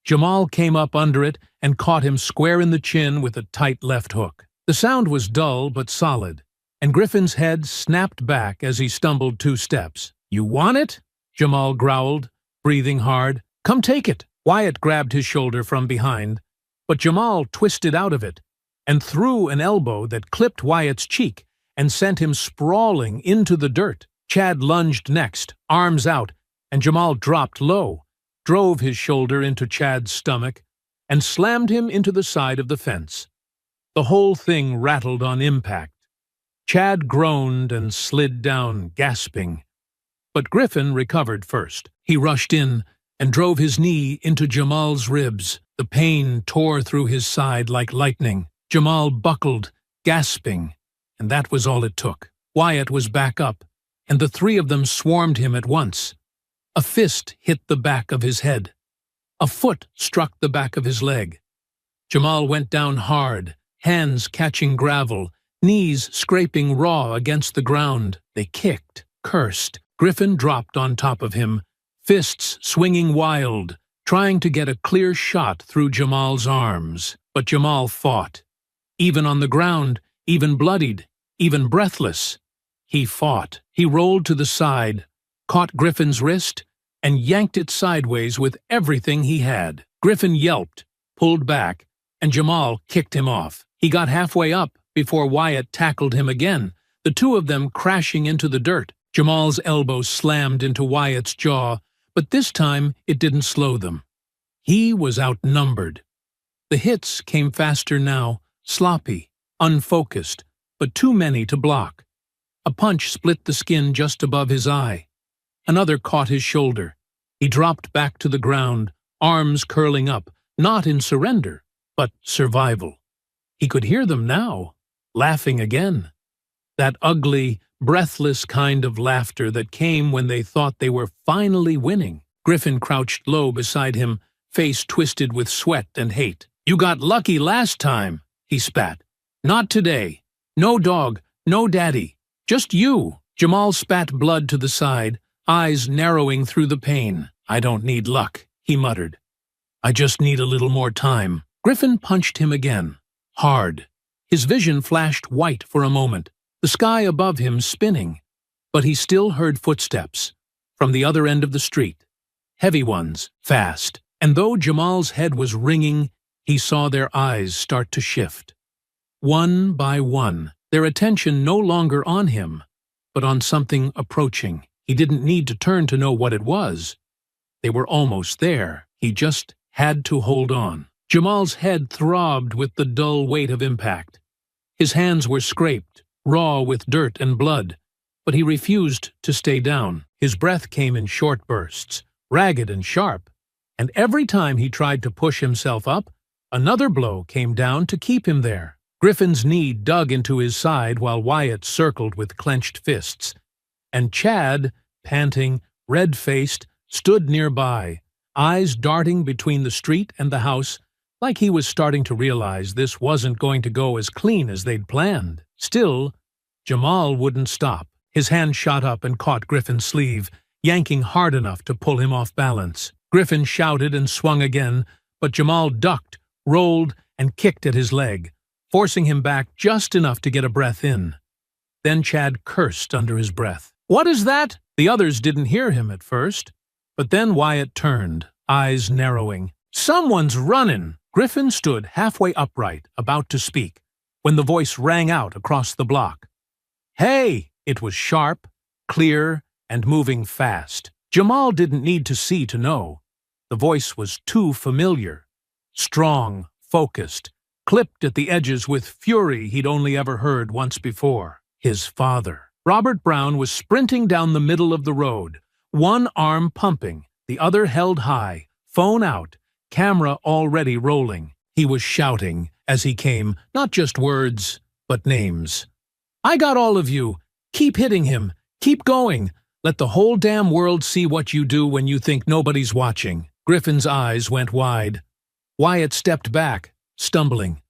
Jamal came up under it and caught him square in the chin with a tight left hook. The sound was dull but solid, and Griffin's head snapped back as he stumbled 2 steps. "You want it?" Jamal growled, breathing hard. "Come take it." Wyatt grabbed his shoulder from behind, but Jamal twisted out of it and threw an elbow that clipped Wyatt's cheek and sent him sprawling into the dirt. Chad lunged next, arms out, and Jamal dropped low, drove his shoulder into Chad's stomach, and slammed him into the side of the fence. The whole thing rattled on impact. Chad groaned and slid down, gasping. But Griffin recovered first. He rushed in and drove his knee into Jamal's ribs. The pain tore through his side like lightning. Jamal buckled, gasping, and that was all it took. Wyatt was back up, and the 3 of them swarmed him at once. A fist hit the back of his head. A foot struck the back of his leg. Jamal went down hard, hands catching gravel, knees scraping raw against the ground. They kicked, cursed. Griffin dropped on top of him, fists swinging wild, trying to get a clear shot through Jamal's arms. But Jamal fought. Even on the ground, even bloodied, even breathless. He fought. He rolled to the side, caught Griffin's wrist, and yanked it sideways with everything he had. Griffin yelped, pulled back, and Jamal kicked him off. He got halfway up before Wyatt tackled him again, the 2 of them crashing into the dirt. Jamal's elbow slammed into Wyatt's jaw, but this time it didn't slow them. He was outnumbered. The hits came faster now, sloppy, unfocused, but too many to block. A punch split the skin just above his eye. Another caught his shoulder. He dropped back to the ground, arms curling up, not in surrender, but survival. He could hear them now, laughing again. That ugly, breathless kind of laughter that came when they thought they were finally winning. Griffin crouched low beside him, face twisted with sweat and hate. "You got lucky last time," he spat. "Not today. No dog, no daddy. Just you." Jamal spat blood to the side, eyes narrowing through the pain. "I don't need luck," he muttered. "I just need a little more time." Griffin punched him again, hard. His vision flashed white for a moment, the sky above him spinning. But he still heard footsteps from the other end of the street. Heavy ones, fast. And though Jamal's head was ringing, he saw their eyes start to shift. One by one, their attention no longer on him, but on something approaching. He didn't need to turn to know what it was. They were almost there. He just had to hold on. Jamal's head throbbed with the dull weight of impact. His hands were scraped, raw with dirt and blood, but he refused to stay down. His breath came in short bursts, ragged and sharp, and every time he tried to push himself up, another blow came down to keep him there. Griffin's knee dug into his side while Wyatt circled with clenched fists, and Chad, panting, red-faced, stood nearby, eyes darting between the street and the house, like he was starting to realize this wasn't going to go as clean as they'd planned. Still, Jamal wouldn't stop. His hand shot up and caught Griffin's sleeve, yanking hard enough to pull him off balance. Griffin shouted and swung again, but Jamal ducked, rolled, and kicked at his leg, forcing him back just enough to get a breath in. Then Chad cursed under his breath. "What is that?" The others didn't hear him at first, but then Wyatt turned, eyes narrowing. "Someone's running!" Griffin stood halfway upright, about to speak, when the voice rang out across the block. "Hey!" It was sharp, clear, and moving fast. Jamal didn't need to see to know. The voice was too familiar. Strong, focused, clipped at the edges with fury he'd only ever heard once before. His father. Robert Brown was sprinting down the middle of the road, one arm pumping, the other held high, phone out, camera already rolling. He was shouting as he came, not just words, but names. "I got all of you. Keep hitting him. Keep going. Let the whole damn world see what you do when you think nobody's watching." Griffin's eyes went wide. Wyatt stepped back, stumbling.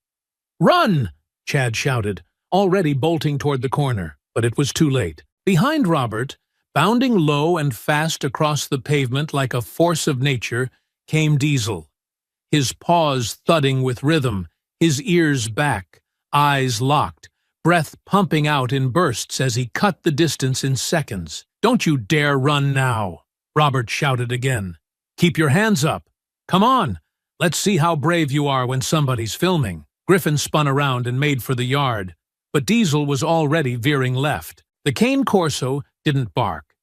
"Run!" Chad shouted, already bolting toward the corner, but it was too late. Behind Robert, bounding low and fast across the pavement like a force of nature, came Diesel. His paws thudding with rhythm, his ears back, eyes locked, breath pumping out in bursts as he cut the distance in seconds. "Don't you dare run now," Robert shouted again. "Keep your hands up. Come on, let's see how brave you are when somebody's filming." Griffin spun around and made for the yard, but Diesel was already veering left. The cane corso didn't bark.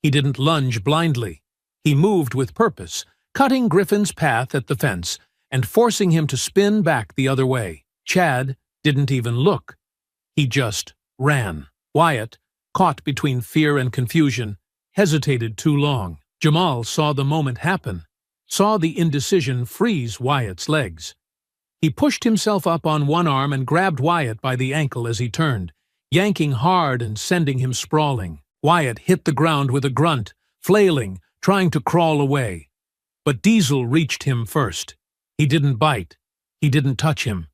He didn't lunge blindly. He moved with purpose, cutting Griffin's path at the fence and forcing him to spin back the other way. Chad didn't even look. He just ran. Wyatt, caught between fear and confusion, hesitated too long. Jamal saw the moment happen, saw the indecision freeze Wyatt's legs. He pushed himself up on one arm and grabbed Wyatt by the ankle as he turned, yanking hard and sending him sprawling. Wyatt hit the ground with a grunt, flailing, trying to crawl away. But Diesel reached him first. He didn't bite. He didn't touch him.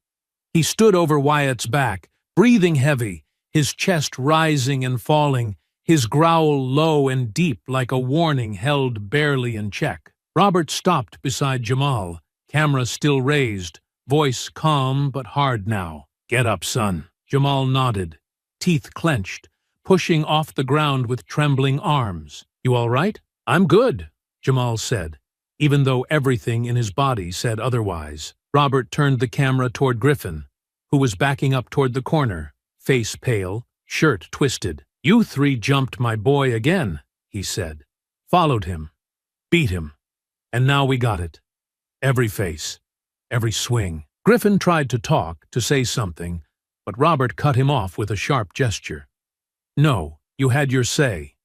He stood over Wyatt's back, breathing heavy, his chest rising and falling, his growl low and deep like a warning held barely in check. Robert stopped beside Jamal, camera still raised, voice calm but hard now. "Get up, son." Jamal nodded, teeth clenched, pushing off the ground with trembling arms. "You all right?" "I'm good," Jamal said, even though everything in his body said otherwise. Robert turned the camera toward Griffin, who was backing up toward the corner, face pale, shirt twisted. "You three jumped my boy again," he said. "Followed him, beat him, and now we got it. Every face, every swing." Griffin tried to talk, to say something, but Robert cut him off with a sharp gesture. "No, you had your say.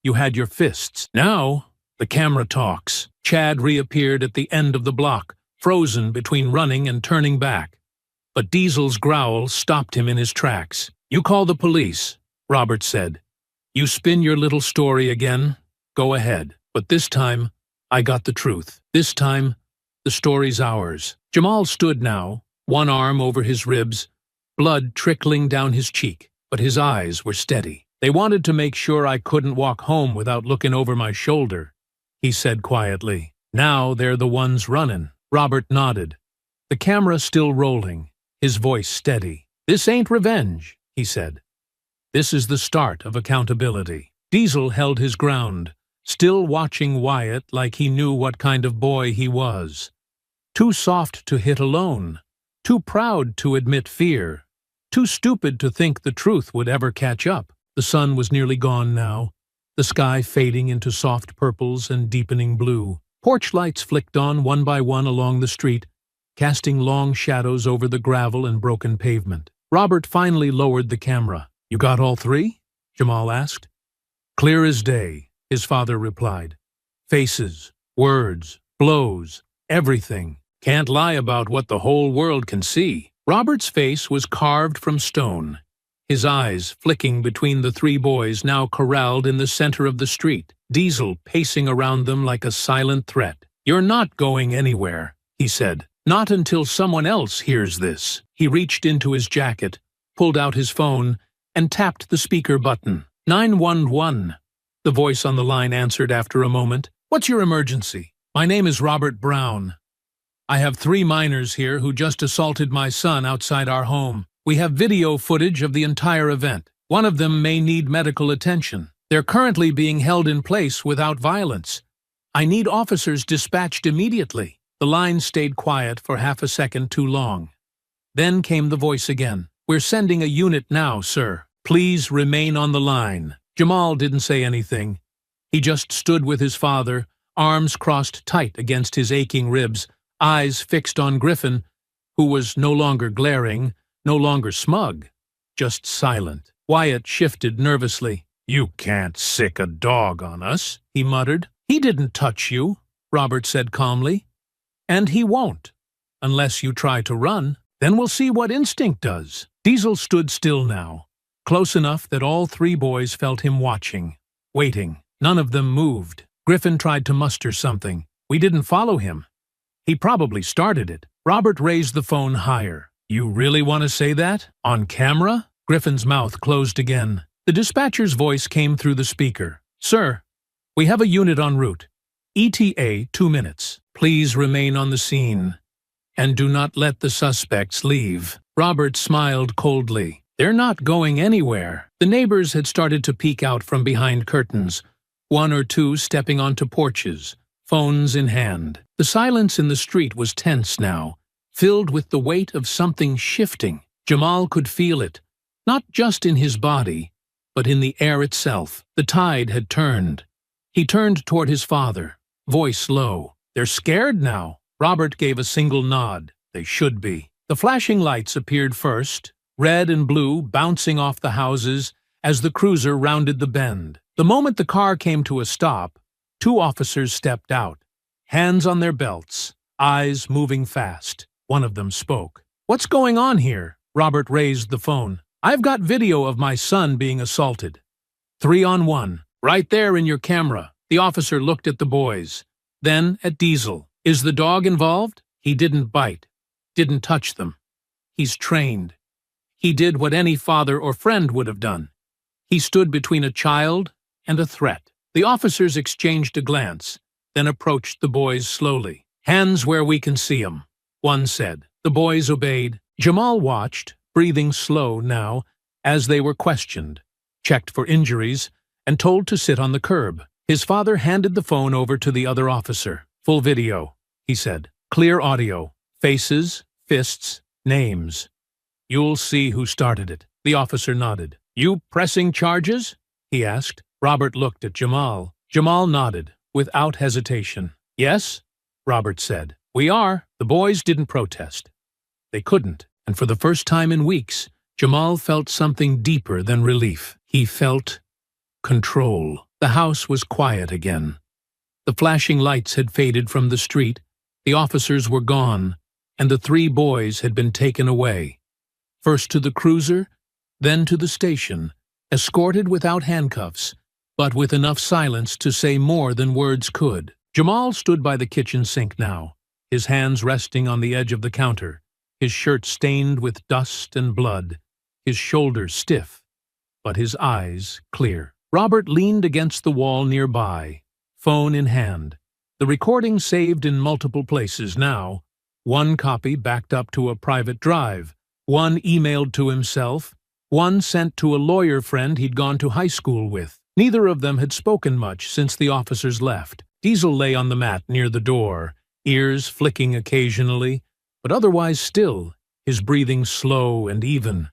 You had your fists. Now, the camera talks." Chad reappeared at the end of the block, frozen between running and turning back. But Diesel's growl stopped him in his tracks. "You call the police," Robert said. "You spin your little story again? Go ahead. But this time, I got the truth. This time, the story's ours." Jamal stood now, one arm over his ribs, blood trickling down his cheek, but his eyes were steady. "They wanted to make sure I couldn't walk home without looking over my shoulder," he said quietly. "Now they're the ones running." Robert nodded, the camera still rolling, his voice steady. "This ain't revenge," he said. "This is the start of accountability." Diesel held his ground, still watching Wyatt like he knew what kind of boy he was. Too soft to hit alone, too proud to admit fear, too stupid to think the truth would ever catch up. The sun was nearly gone now, the sky fading into soft purples and deepening blue. Porch lights flicked on one by one along the street, casting long shadows over the gravel and broken pavement. Robert finally lowered the camera. "You got all three?" Jamal asked. "Clear as day," his father replied. "Faces, words, blows, everything. Can't lie about what the whole world can see." Robert's face was carved from stone, his eyes flicking between the three boys now corralled in the center of the street, Diesel pacing around them like a silent threat. "You're not going anywhere," he said. "Not until someone else hears this." He reached into his jacket, pulled out his phone, and tapped the speaker button. 911. The voice on the line answered after a moment. "What's your emergency?" "My name is Robert Brown. I have 3 minors here who just assaulted my son outside our home. We have video footage of the entire event. One of them may need medical attention. They're currently being held in place without violence. I need officers dispatched immediately." The line stayed quiet for half a second too long. Then came the voice again. "We're sending a unit now, sir. Please remain on the line." Jamal didn't say anything. He just stood with his father, arms crossed tight against his aching ribs, eyes fixed on Griffin, who was no longer glaring, no longer smug, just silent. Wyatt shifted nervously. "You can't sick a dog on us," he muttered. "He didn't touch you," Robert said calmly. "And he won't, unless you try to run. Then we'll see what instinct does." Diesel stood still now, close enough that all 3 boys felt him watching, waiting. None of them moved. Griffin tried to muster something. "We didn't follow him. He probably started it." Robert raised the phone higher. You really want to say that? On camera? Griffin's mouth closed again. The dispatcher's voice came through the speaker. Sir, we have a unit en route. ETA 2 minutes. Please remain on the scene. And do not let the suspects leave. Robert smiled coldly. They're not going anywhere. The neighbors had started to peek out from behind curtains, one or two stepping onto porches, phones in hand. The silence in the street was tense now, filled with the weight of something shifting. Jamal could feel it, not just in his body, but in the air itself. The tide had turned. He turned toward his father, voice low. They're scared now. Robert gave a single nod. They should be. The flashing lights appeared first, red and blue bouncing off the houses as the cruiser rounded the bend. The moment the car came to a stop, 2 officers stepped out, hands on their belts, eyes moving fast. One of them spoke. What's going on here? Robert raised the phone. I've got video of my son being assaulted. 3 on 1. Right there in your camera. The officer looked at the boys, then at Diesel. Is the dog involved? He didn't bite, didn't touch them. He's trained. He did what any father or friend would have done. He stood between a child and a threat. The officers exchanged a glance, then approached the boys slowly. Hands where we can see 'em, one said. The boys obeyed. Jamal watched, breathing slow now, as they were questioned, checked for injuries, and told to sit on the curb. His father handed the phone over to the other officer. Full video, he said. Clear audio. Faces, fists, names. You'll see who started it. The officer nodded. You pressing charges? He asked. Robert looked at Jamal. Jamal nodded, without hesitation. Yes, Robert said. We are. The boys didn't protest. They couldn't, and for the first time in weeks, Jamal felt something deeper than relief. He felt control. The house was quiet again. The flashing lights had faded from the street, the officers were gone, and the 3 boys had been taken away. First to the cruiser, then to the station, escorted without handcuffs, but with enough silence to say more than words could. Jamal stood by the kitchen sink now, his hands resting on the edge of the counter, his shirt stained with dust and blood, his shoulders stiff, but his eyes clear. Robert leaned against the wall nearby, phone in hand. The recording saved in multiple places now, one copy backed up to a private drive, one emailed to himself, one sent to a lawyer friend he'd gone to high school with. Neither of them had spoken much since the officers left. Diesel lay on the mat near the door, ears flicking occasionally, but otherwise still, his breathing slow and even.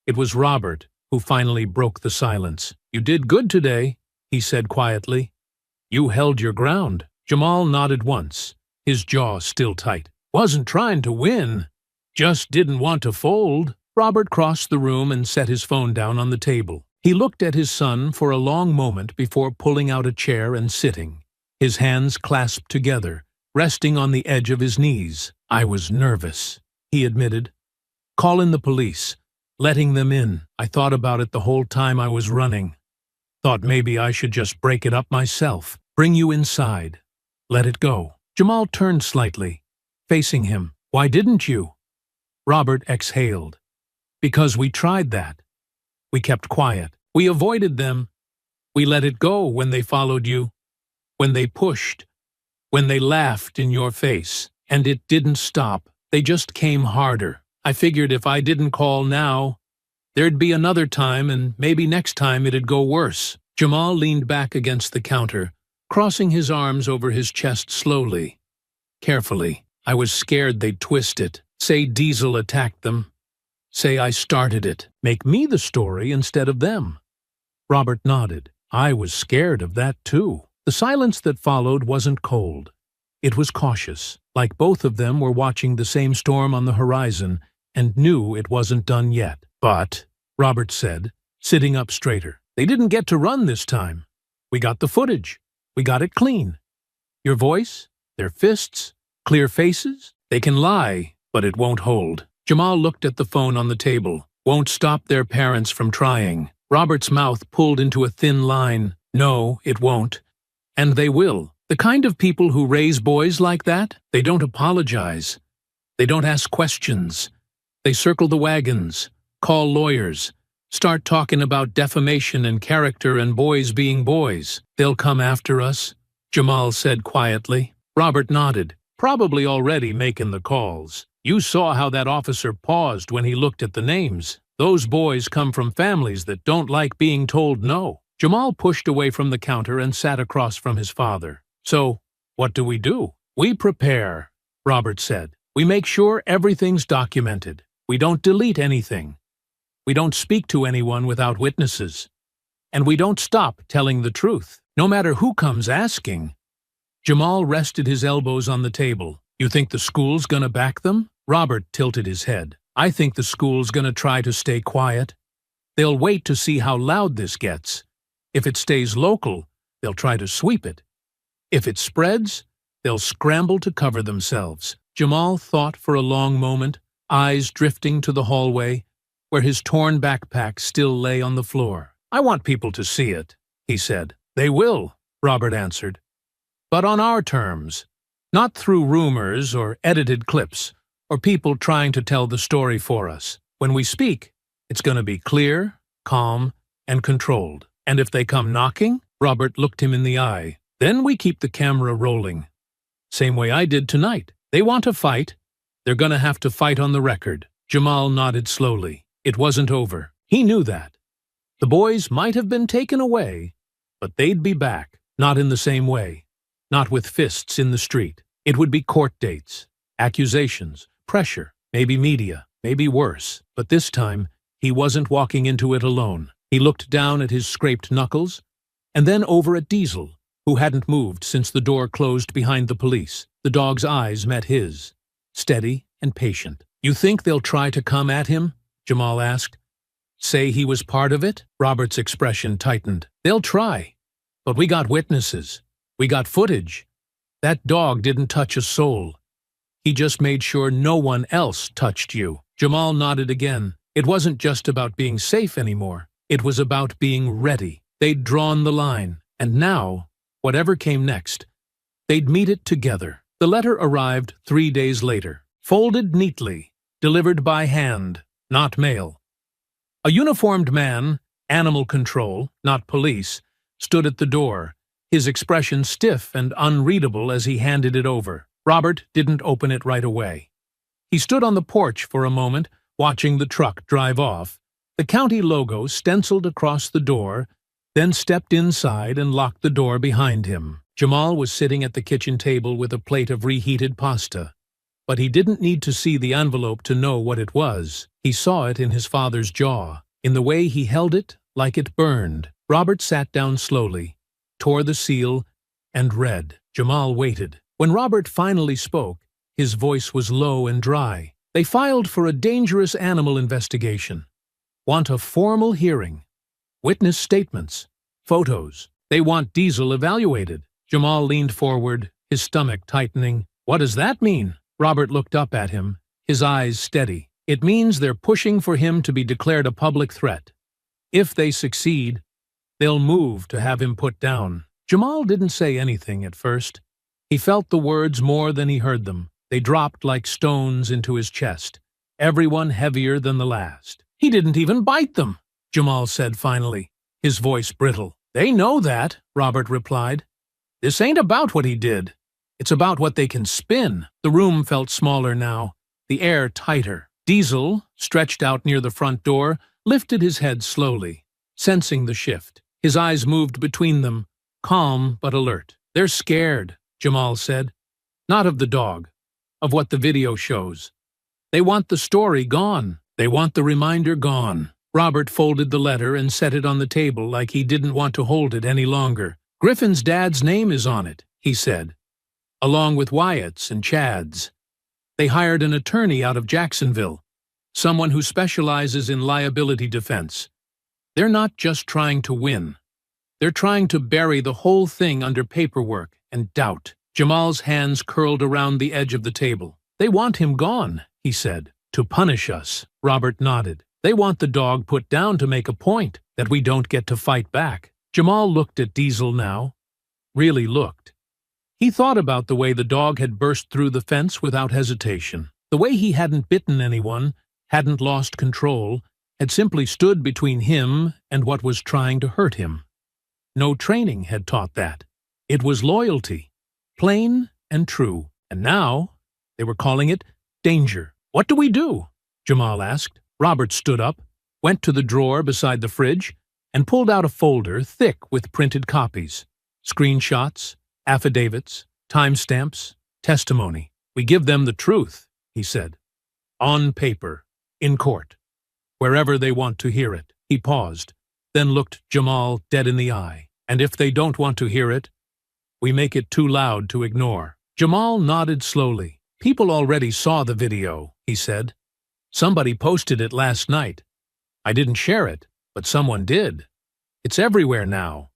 It was Robert who finally broke the silence. You did good today, he said quietly. You held your ground. Jamal nodded once, his jaw still tight. Wasn't trying to win. Just didn't want to fold. Robert crossed the room and set his phone down on the table. He looked at his son for a long moment before pulling out a chair and sitting, his hands clasped together, resting on the edge of his knees. I was nervous, he admitted. Call in the police. Letting them in. I thought about it the whole time I was running. Thought maybe I should just break it up myself. Bring you inside. Let it go. Jamal turned slightly, facing him. Why didn't you? Robert exhaled. Because we tried that. We kept quiet. We avoided them. We let it go when they followed you. When they pushed. When they laughed in your face. And it didn't stop. They just came harder. I figured if I didn't call now, there'd be another time and maybe next time it'd go worse. Jamal leaned back against the counter, crossing his arms over his chest slowly. Carefully. I was scared they'd twist it. Say Diesel attacked them. Say I started it. Make me the story instead of them. Robert nodded. I was scared of that too. The silence that followed wasn't cold. It was cautious, like both of them were watching the same storm on the horizon and knew it wasn't done yet. But, Robert said, sitting up straighter, they didn't get to run this time. We got the footage. We got it clean. Your voice, their fists, clear faces, they can lie, but it won't hold. Jamal looked at the phone on the table. Won't stop their parents from trying. Robert's mouth pulled into a thin line. No, it won't. And they will. The kind of people who raise boys like that, they don't apologize. They don't ask questions. They circle the wagons, call lawyers, start talking about defamation and character and boys being boys. They'll come after us, Jamal said quietly. Robert nodded, probably already making the calls. You saw how that officer paused when he looked at the names. Those boys come from families that don't like being told no. Jamal pushed away from the counter and sat across from his father. So, what do? We prepare, Robert said. We make sure everything's documented. We don't delete anything. We don't speak to anyone without witnesses. And we don't stop telling the truth, no matter who comes asking. Jamal rested his elbows on the table. You think the school's gonna back them? Robert tilted his head. I think the school's gonna try to stay quiet. They'll wait to see how loud this gets. If it stays local, they'll try to sweep it. If it spreads, they'll scramble to cover themselves. Jamal thought for a long moment, eyes drifting to the hallway, where his torn backpack still lay on the floor. I want people to see it, he said. They will, Robert answered. But on our terms, not through rumors or edited clips, or people trying to tell the story for us. When we speak, it's going to be clear, calm, and controlled. And if they come knocking, Robert looked him in the eye. Then we keep the camera rolling. Same way I did tonight. They want to fight. They're going to have to fight on the record. Jamal nodded slowly. It wasn't over. He knew that. The boys might have been taken away, but they'd be back. Not in the same way. Not with fists in the street. It would be court dates, accusations, pressure, maybe media, maybe worse. But this time, he wasn't walking into it alone. He looked down at his scraped knuckles, and then over at Diesel, who hadn't moved since the door closed behind the police. The dog's eyes met his, steady and patient. You think they'll try to come at him? Jamal asked. Say he was part of it? Robert's expression tightened. They'll try. But we got witnesses. We got footage. That dog didn't touch a soul. He just made sure no one else touched you. Jamal nodded again. It wasn't just about being safe anymore. It was about being ready. They'd drawn the line, and now, whatever came next, they'd meet it together. The letter arrived 3 days later, folded neatly, delivered by hand, not mail. A uniformed man, animal control, not police, stood at the door, his expression stiff and unreadable as he handed it over. Robert didn't open it right away. He stood on the porch for a moment, watching the truck drive off, the county logo stenciled across the door, then stepped inside and locked the door behind him. Jamal was sitting at the kitchen table with a plate of reheated pasta. But he didn't need to see the envelope to know what it was. He saw it in his father's jaw, in the way he held it like it burned. Robert sat down slowly, tore the seal, and read. Jamal waited. When Robert finally spoke, his voice was low and dry. They filed for a dangerous animal investigation. Want a formal hearing. Witness statements. Photos. They want Diesel evaluated. Jamal leaned forward, his stomach tightening. What does that mean? Robert looked up at him, his eyes steady. It means they're pushing for him to be declared a public threat. If they succeed, they'll move to have him put down. Jamal didn't say anything at first. He felt the words more than he heard them. They dropped like stones into his chest, everyone heavier than the last. He didn't even bite them, Jamal said finally, his voice brittle. They know that, Robert replied. This ain't about what he did. It's about what they can spin. The room felt smaller now, the air tighter. Diesel, stretched out near the front door, lifted his head slowly, sensing the shift. His eyes moved between them, calm but alert. They're scared, Jamal said. Not of the dog, of what the video shows. They want the story gone. They want the reminder gone. Robert folded the letter and set it on the table like he didn't want to hold it any longer. Griffin's dad's name is on it, he said, along with Wyatt's and Chad's. They hired an attorney out of Jacksonville, someone who specializes in liability defense. They're not just trying to win. They're trying to bury the whole thing under paperwork and doubt. Jamal's hands curled around the edge of the table. They want him gone, he said. To punish us. Robert nodded. They want the dog put down to make a point, that we don't get to fight back. Jamal looked at Diesel now. Really looked. He thought about the way the dog had burst through the fence without hesitation. The way he hadn't bitten anyone, hadn't lost control, had simply stood between him and what was trying to hurt him. No training had taught that. It was loyalty, plain and true. And now they were calling it danger. "What do we do?" Jamal asked. Robert stood up, went to the drawer beside the fridge, and pulled out a folder thick with printed copies, screenshots, affidavits, timestamps, testimony. "We give them the truth," he said. "On paper, in court, wherever they want to hear it." He paused, then looked Jamal dead in the eye. "And if they don't want to hear it, we make it too loud to ignore." Jamal nodded slowly. "People already saw the video," he said. "Somebody posted it last night. I didn't share it, but someone did. It's everywhere now.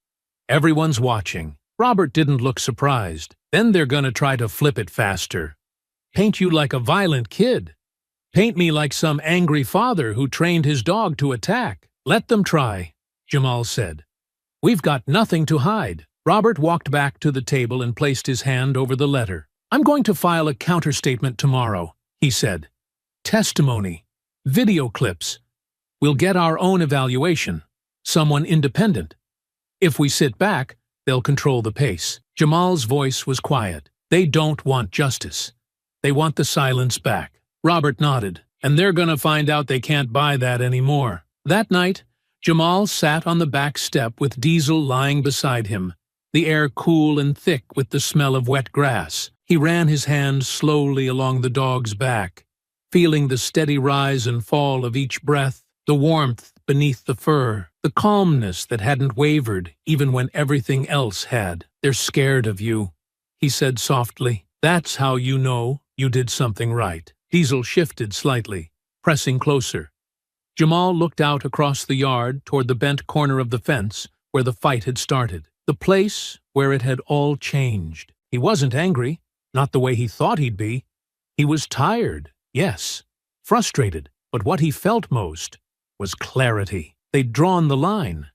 Everyone's watching." Robert didn't look surprised. "Then they're gonna try to flip it faster. Paint you like a violent kid. Paint me like some angry father who trained his dog to attack." "Let them try," Jamal said. "We've got nothing to hide." Robert walked back to the table and placed his hand over the letter. "I'm going to file a counterstatement tomorrow," he said. "Testimony, video clips. We'll get our own evaluation, someone independent. If we sit back, they'll control the pace." Jamal's voice was quiet. "They don't want justice. They want the silence back." Robert nodded. "And they're gonna find out they can't buy that anymore." That night, Jamal sat on the back step with Diesel lying beside him, the air cool and thick with the smell of wet grass. He ran his hand slowly along the dog's back, feeling the steady rise and fall of each breath, the warmth beneath the fur, the calmness that hadn't wavered even when everything else had. "They're scared of you," he said softly. "That's how you know you did something right." Diesel shifted slightly, pressing closer. Jamal looked out across the yard toward the bent corner of the fence where the fight had started, the place where it had all changed. He wasn't angry, not the way he thought he'd be. He was tired, yes, frustrated, but what he felt most was clarity. They'd drawn the line,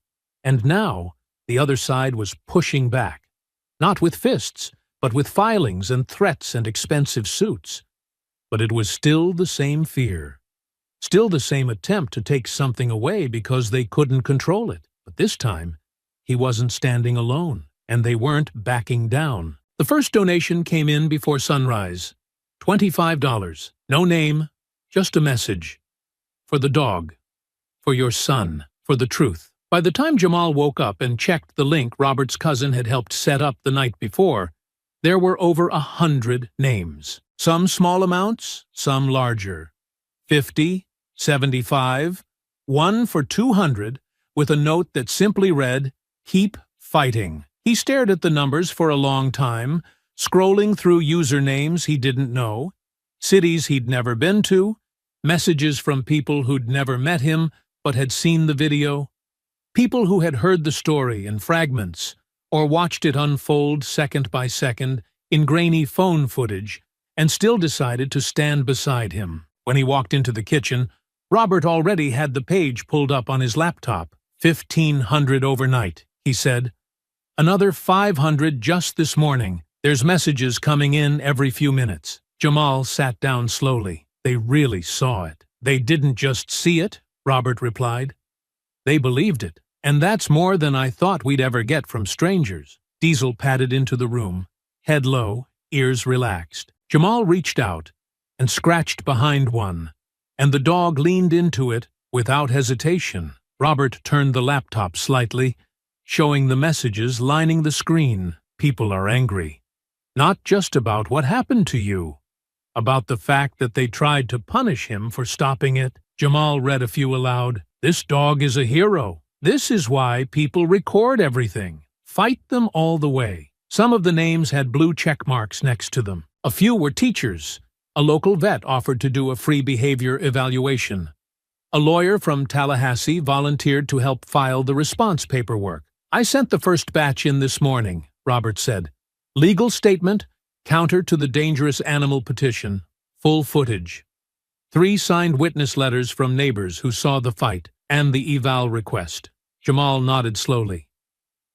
and now the other side was pushing back, not with fists, but with filings and threats and expensive suits. But it was still the same fear, still the same attempt to take something away because they couldn't control it. But this time, he wasn't standing alone, and they weren't backing down. The first donation came in before sunrise. $25. No name, just a message. For the dog. For your son. For the truth. By the time Jamal woke up and checked the link Robert's cousin had helped set up the night before, there were over 100 names. Some small amounts, some larger. 50, 75, one for 200, with a note that simply read, "Keep fighting." He stared at the numbers for a long time, scrolling through usernames he didn't know, cities he'd never been to, messages from people who'd never met him but had seen the video, people who had heard the story in fragments or watched it unfold second by second in grainy phone footage and still decided to stand beside him. When he walked into the kitchen, Robert already had the page pulled up on his laptop. 1,500 overnight, he said. Another 500 just this morning. There's messages coming in every few minutes. Jamal sat down slowly. They really saw it. They didn't just see it, Robert replied. They believed it. And that's more than I thought we'd ever get from strangers. Diesel padded into the room, head low, ears relaxed. Jamal reached out and scratched behind one, and the dog leaned into it without hesitation. Robert turned the laptop slightly, showing the messages lining the screen. People are angry. Not just about what happened to you, about the fact that they tried to punish him for stopping it. Jamal read a few aloud. This dog is a hero. This is why people record everything. Fight them all the way. Some of the names had blue check marks next to them. A few were teachers. A local vet offered to do a free behavior evaluation. A lawyer from Tallahassee volunteered to help file the response paperwork. I sent the first batch in this morning, Robert said. Legal statement, counter to the dangerous animal petition, full footage. 3 signed witness letters from neighbors who saw the fight, and the eval request. Jamal nodded slowly.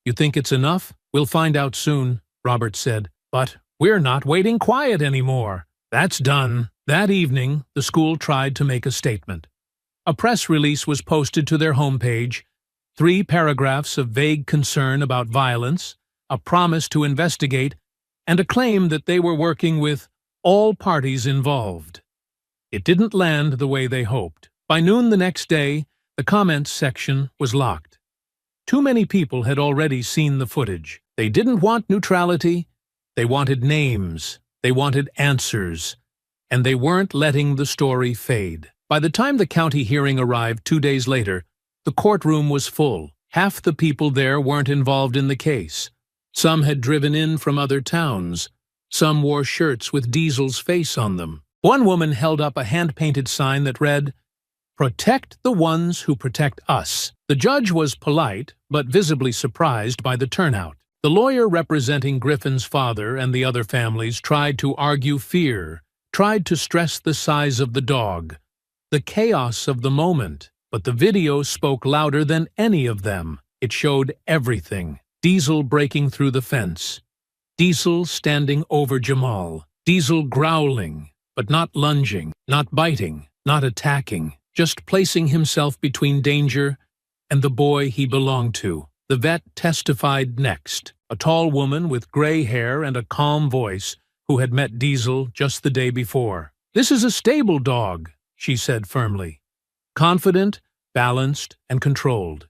You think it's enough? We'll find out soon, Robert said. But we're not waiting quiet anymore. That's done. That evening, the school tried to make a statement. A press release was posted to their homepage, 3 paragraphs of vague concern about violence, a promise to investigate, and a claim that they were working with all parties involved. It didn't land the way they hoped. By noon the next day, the comments section was locked. Too many people had already seen the footage. They didn't want neutrality. They wanted names. They wanted answers. And they weren't letting the story fade. By the time the county hearing arrived 2 days later, the courtroom was full. Half the people there weren't involved in the case. Some had driven in from other towns. Some wore shirts with Diesel's face on them. One woman held up a hand-painted sign that read, "Protect the ones who protect us." The judge was polite, but visibly surprised by the turnout. The lawyer representing Griffin's father and the other families tried to argue fear, tried to stress the size of the dog, the chaos of the moment, but the video spoke louder than any of them. It showed everything. Diesel breaking through the fence. Diesel standing over Jamal. Diesel growling, but not lunging, not biting, not attacking, just placing himself between danger and the boy he belonged to. The vet testified next, a tall woman with gray hair and a calm voice who had met Diesel just the day before. "This is a stable dog," she said firmly. "Confident, balanced, and controlled.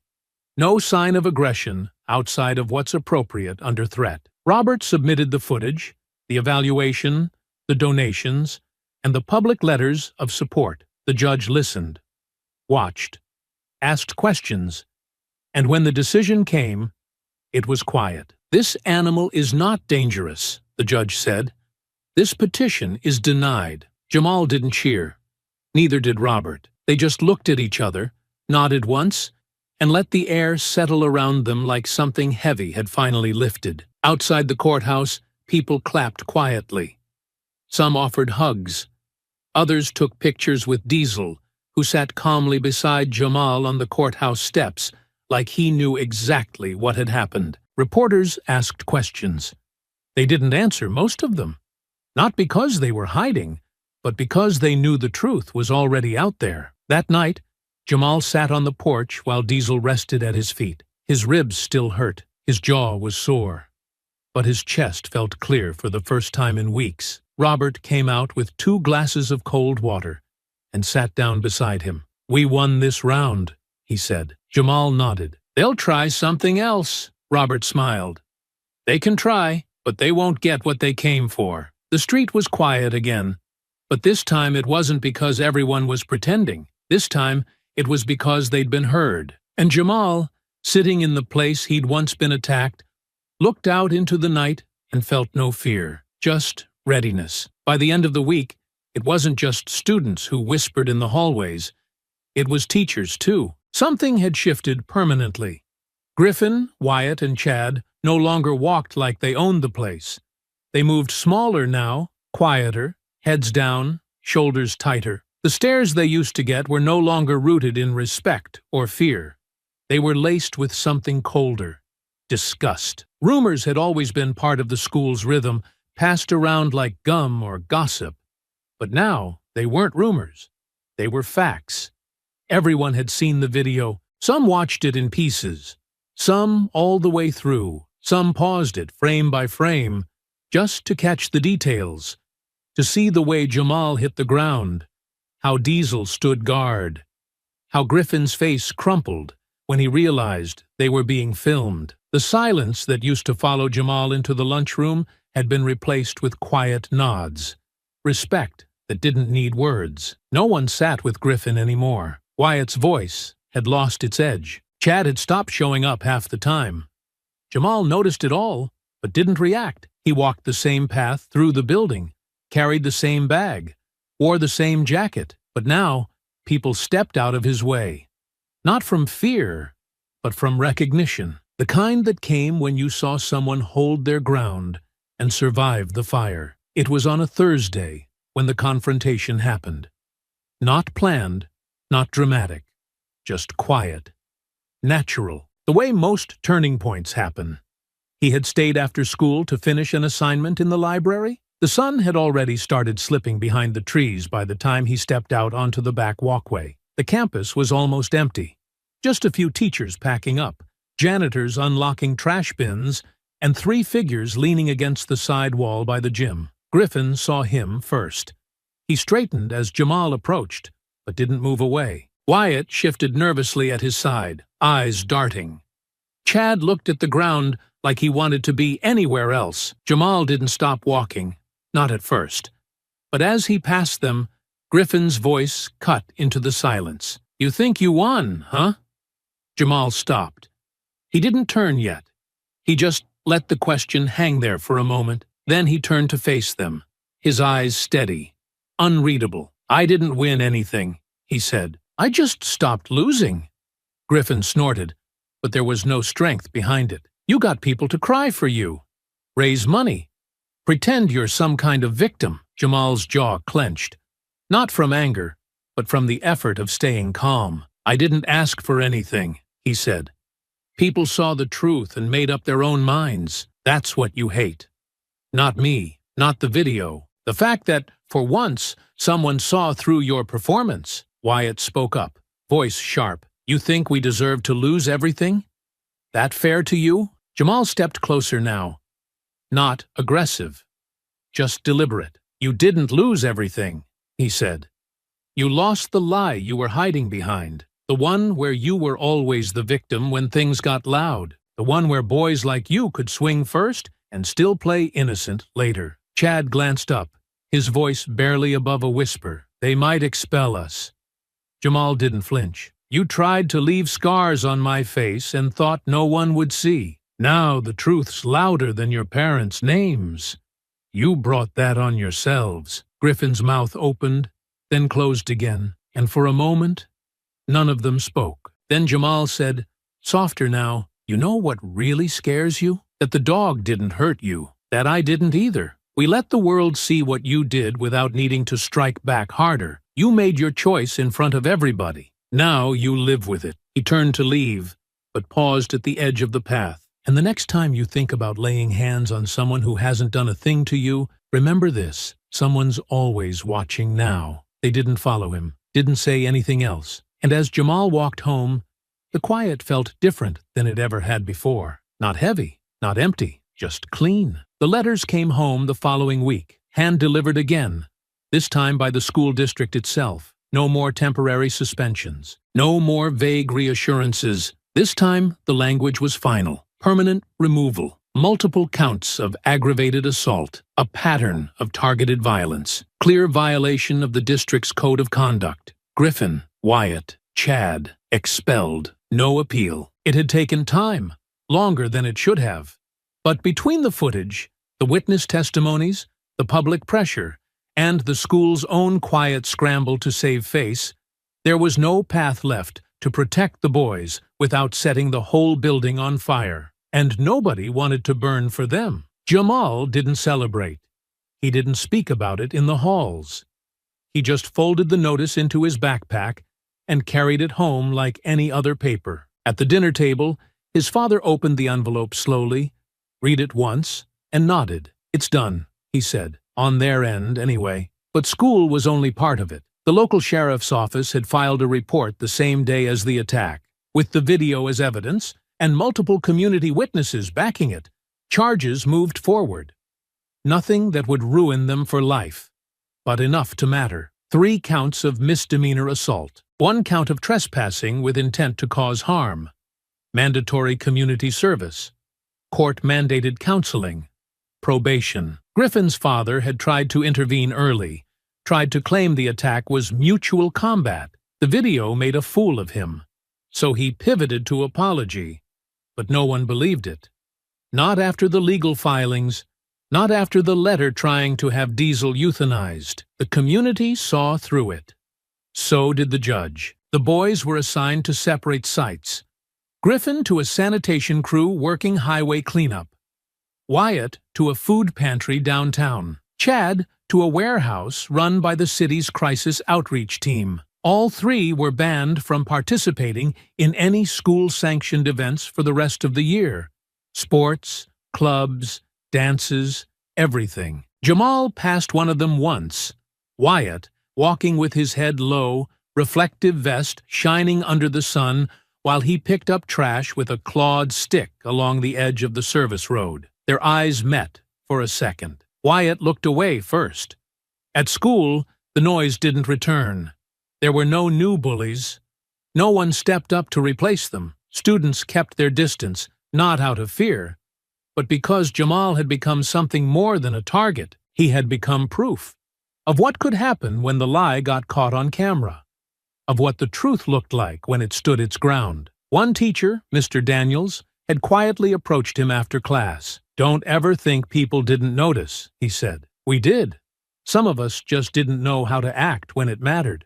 No sign of aggression outside of what's appropriate under threat." Robert submitted the footage, the evaluation, the donations, and the public letters of support. The judge listened, watched, asked questions, and when the decision came, it was quiet. "This animal is not dangerous," the judge said. "This petition is denied." Jamal didn't cheer. Neither did Robert. They just looked at each other, nodded once, and let the air settle around them like something heavy had finally lifted. Outside the courthouse, people clapped quietly. Some offered hugs. Others took pictures with Diesel, who sat calmly beside Jamal on the courthouse steps, like he knew exactly what had happened. Reporters asked questions. They didn't answer most of them. Not because they were hiding, but because they knew the truth was already out there. That night, Jamal sat on the porch while Diesel rested at his feet. His ribs still hurt. His jaw was sore. But his chest felt clear for the first time in weeks. Robert came out with 2 glasses of cold water and sat down beside him. "We won this round," he said. Jamal nodded. "They'll try something else," Robert smiled. "They can try, but they won't get what they came for." The street was quiet again, but this time it wasn't because everyone was pretending. This time it was because they'd been heard. And Jamal, sitting in the place he'd once been attacked, looked out into the night and felt no fear, just readiness. By the end of the week, it wasn't just students who whispered in the hallways. It was teachers, too. Something had shifted permanently. Griffin, Wyatt, and Chad no longer walked like they owned the place. They moved smaller now, quieter, heads down, shoulders tighter. The stares they used to get were no longer rooted in respect or fear. They were laced with something colder, disgust. Rumors had always been part of the school's rhythm, passed around like gum or gossip. But now, they weren't rumors. They were facts. Everyone had seen the video. Some watched it in pieces. Some all the way through. Some paused it, frame by frame, just to catch the details. To see the way Jamal hit the ground. How Diesel stood guard. How Griffin's face crumpled when he realized they were being filmed. The silence that used to follow Jamal into the lunchroom had been replaced with quiet nods. Respect that didn't need words. No one sat with Griffin anymore. Wyatt's voice had lost its edge. Chad had stopped showing up half the time. Jamal noticed it all, but didn't react. He walked the same path through the building, carried the same bag, wore the same jacket, but now people stepped out of his way. Not from fear, but from recognition. The kind that came when you saw someone hold their ground and survive the fire. It was on a Thursday when the confrontation happened. Not planned, not dramatic, just quiet, natural, the way most turning points happen. He had stayed after school to finish an assignment in the library. The sun had already started slipping behind the trees by the time he stepped out onto the back walkway. The campus was almost empty. Just a few teachers packing up, janitors unlocking trash bins, and 3 figures leaning against the side wall by the gym. Griffin saw him first. He straightened as Jamal approached, but didn't move away. Wyatt shifted nervously at his side, eyes darting. Chad looked at the ground like he wanted to be anywhere else. Jamal didn't stop walking, not at first. But as he passed them, Griffin's voice cut into the silence. "You think you won, huh?" Jamal stopped. He didn't turn yet. He just let the question hang there for a moment. Then he turned to face them, his eyes steady, unreadable. "I didn't win anything," he said. "I just stopped losing." Griffin snorted, but there was no strength behind it. "You got people to cry for you, raise money, pretend you're some kind of victim." Jamal's jaw clenched, not from anger, but from the effort of staying calm. "I didn't ask for anything," he said. "People saw the truth and made up their own minds. That's what you hate. Not me, not the video. The fact that, for once, someone saw through your performance." Wyatt spoke up, voice sharp. "You think we deserve to lose everything? That fair to you?" Jamal stepped closer now. Not aggressive, just deliberate. "You didn't lose everything," he said. "You lost the lie you were hiding behind. The one where you were always the victim when things got loud. The one where boys like you could swing first and still play innocent later." Chad glanced up, his voice barely above a whisper. "They might expel us." Jamal didn't flinch. "You tried to leave scars on my face and thought no one would see. Now the truth's louder than your parents' names. You brought that on yourselves." Griffin's mouth opened, then closed again, and for a moment, none of them spoke. Then Jamal said, softer now, "You know what really scares you? That the dog didn't hurt you. That I didn't either. We let the world see what you did without needing to strike back harder. You made your choice in front of everybody. Now you live with it." He turned to leave, but paused at the edge of the path. "And the next time you think about laying hands on someone who hasn't done a thing to you, remember this: someone's always watching now." They didn't follow him, didn't say anything else. And as Jamal walked home, the quiet felt different than it ever had before. Not heavy, not empty, just clean. The letters came home the following week, hand-delivered again, this time by the school district itself. No more temporary suspensions. No more vague reassurances. This time, the language was final. Permanent removal. Multiple counts of aggravated assault. A pattern of targeted violence. Clear violation of the district's code of conduct. Griffin, Wyatt, Chad, expelled. No appeal. It had taken time, longer than it should have. But between the footage, the witness testimonies, the public pressure, and the school's own quiet scramble to save face, there was no path left to protect the boys without setting the whole building on fire. And nobody wanted to burn for them. Jamal didn't celebrate. He didn't speak about it in the halls. He just folded the notice into his backpack and carried it home like any other paper. At the dinner table, his father opened the envelope slowly, read it once, and nodded. "It's done," he said. On their end, anyway. But school was only part of it. The local sheriff's office had filed a report the same day as the attack, with the video as evidence, and multiple community witnesses backing it. Charges moved forward. Nothing that would ruin them for life, but enough to matter. 3 counts of misdemeanor assault, 1 count of trespassing with intent to cause harm, mandatory community service, court-mandated counseling, probation. Griffin's father had tried to intervene early, tried to claim the attack was mutual combat. The video made a fool of him, so he pivoted to apology. But no one believed it. Not after the legal filings, not after the letter trying to have Diesel euthanized. The community saw through it. So did the judge. The boys were assigned to separate sites. Griffin to a sanitation crew working highway cleanup. Wyatt to a food pantry downtown. Chad to a warehouse run by the city's crisis outreach team. All 3 were banned from participating in any school-sanctioned events for the rest of the year. Sports, clubs, dances, everything. Jamal passed one of them once. Wyatt, walking with his head low, reflective vest shining under the sun, while he picked up trash with a clawed stick along the edge of the service road. Their eyes met for a second. Wyatt looked away first. At school, the noise didn't return. There were no new bullies. No one stepped up to replace them. Students kept their distance, not out of fear, but because Jamal had become something more than a target. He had become proof of what could happen when the lie got caught on camera, of what the truth looked like when it stood its ground. One teacher, Mr. Daniels, had quietly approached him after class. "Don't ever think people didn't notice," he said. "We did. Some of us just didn't know how to act when it mattered.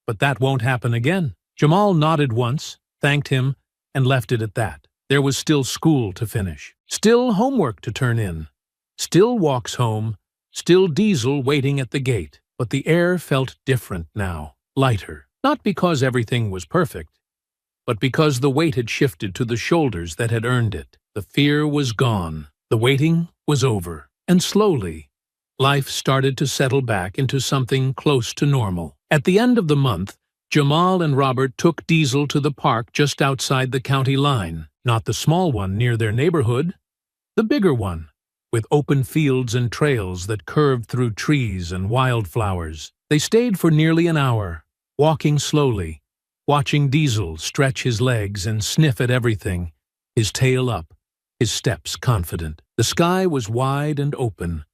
But that won't happen again." Jamal nodded once, thanked him, and left it at that. There was still school to finish, still homework to turn in, still walks home, still Diesel waiting at the gate. But the air felt different now, lighter. Not because everything was perfect, but because the weight had shifted to the shoulders that had earned it. The fear was gone. The waiting was over. And slowly, life started to settle back into something close to normal. At the end of the month, Jamal and Robert took Diesel to the park just outside the county line. Not the small one near their neighborhood, the bigger one, with open fields and trails that curved through trees and wildflowers. They stayed for nearly an hour, walking slowly, watching Diesel stretch his legs and sniff at everything, his tail up, his steps confident. The sky was wide and open,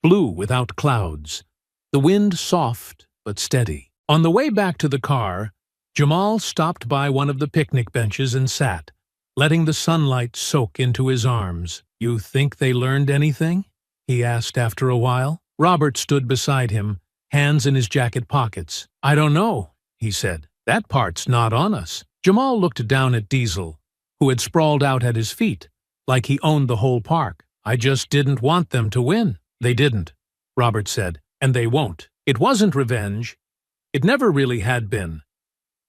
blue without clouds, the wind soft but steady. On the way back to the car, Jamal stopped by one of the picnic benches and sat, letting the sunlight soak into his arms. "You think they learned anything?" he asked after a while. Robert stood beside him, hands in his jacket pockets. "I don't know," he said. "That part's not on us." Jamal looked down at Diesel, who had sprawled out at his feet, like he owned the whole park. "I just didn't want them to win." "They didn't," Robert said, "and they won't. It wasn't revenge. It never really had been.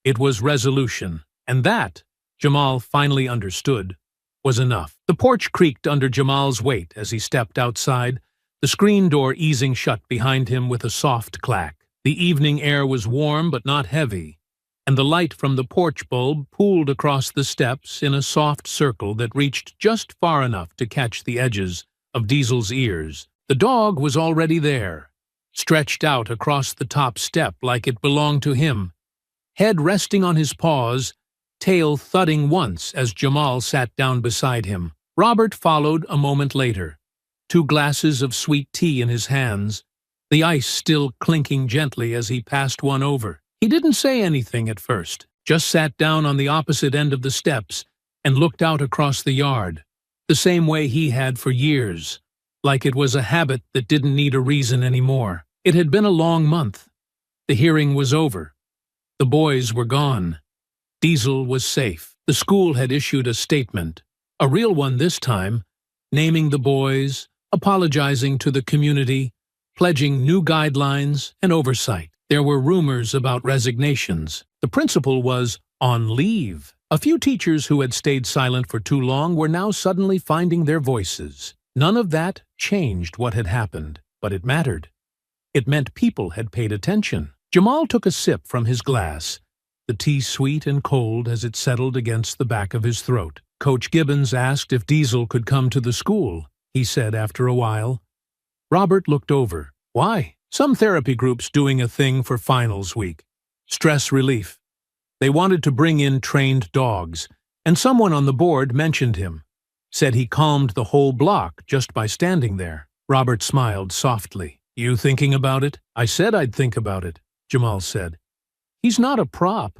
It was resolution, and that, Jamal finally understood, was enough. The porch creaked under Jamal's weight as he stepped outside, the screen door easing shut behind him with a soft clack. The evening air was warm but not heavy, and the light from the porch bulb pooled across the steps in a soft circle that reached just far enough to catch the edges of Diesel's ears. The dog was already there, stretched out across the top step like it belonged to him, head resting on his paws, tail thudding once as Jamal sat down beside him. Robert followed a moment later, 2 glasses of sweet tea in his hands, the ice still clinking gently as he passed one over. He didn't say anything at first, just sat down on the opposite end of the steps and looked out across the yard, the same way he had for years, like it was a habit that didn't need a reason anymore. It had been a long month. The hearing was over. The boys were gone. Diesel was safe. The school had issued a statement, a real one this time, naming the boys, apologizing to the community, pledging new guidelines and oversight. There were rumors about resignations. The principal was on leave. A few teachers who had stayed silent for too long were now suddenly finding their voices. None of that changed what had happened, but it mattered. It meant people had paid attention. Jamal took a sip from his glass, the tea sweet and cold as it settled against the back of his throat. Coach Gibbons asked if Diesel could come to the school, he said after a while. Robert looked over. "Why?" "Some therapy groups doing a thing for finals week. Stress relief. They wanted to bring in trained dogs, and someone on the board mentioned him. Said he calmed the whole block just by standing there." Robert smiled softly. "You thinking about it?" "I said I'd think about it," Jamal said. "He's not a prop.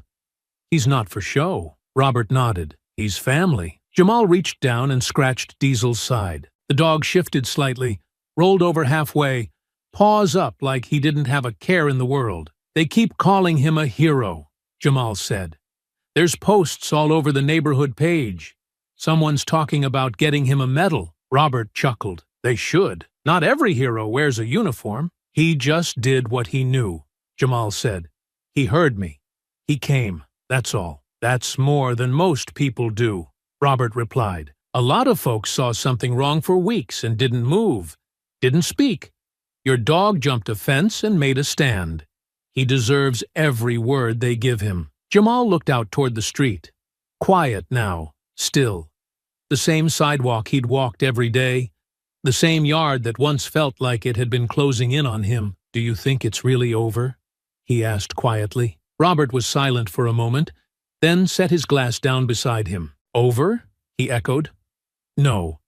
He's not for show." Robert nodded. "He's family." Jamal reached down and scratched Diesel's side. The dog shifted slightly, rolled over halfway, paws up like he didn't have a care in the world. "They keep calling him a hero," Jamal said. "There's posts all over the neighborhood page. Someone's talking about getting him a medal." Robert chuckled. "They should. Not every hero wears a uniform." "He just did what he knew," Jamal said. "He heard me. He came. That's all." "That's more than most people do," Robert replied. "A lot of folks saw something wrong for weeks and didn't move, didn't speak, Your dog jumped a fence and made a stand. He deserves every word they give him." Jamal looked out toward the street. Quiet now, still. The same sidewalk he'd walked every day. The same yard that once felt like it had been closing in on him. "Do you think it's really over?" he asked quietly. Robert was silent for a moment, then set his glass down beside him. "Over?" he echoed. "No.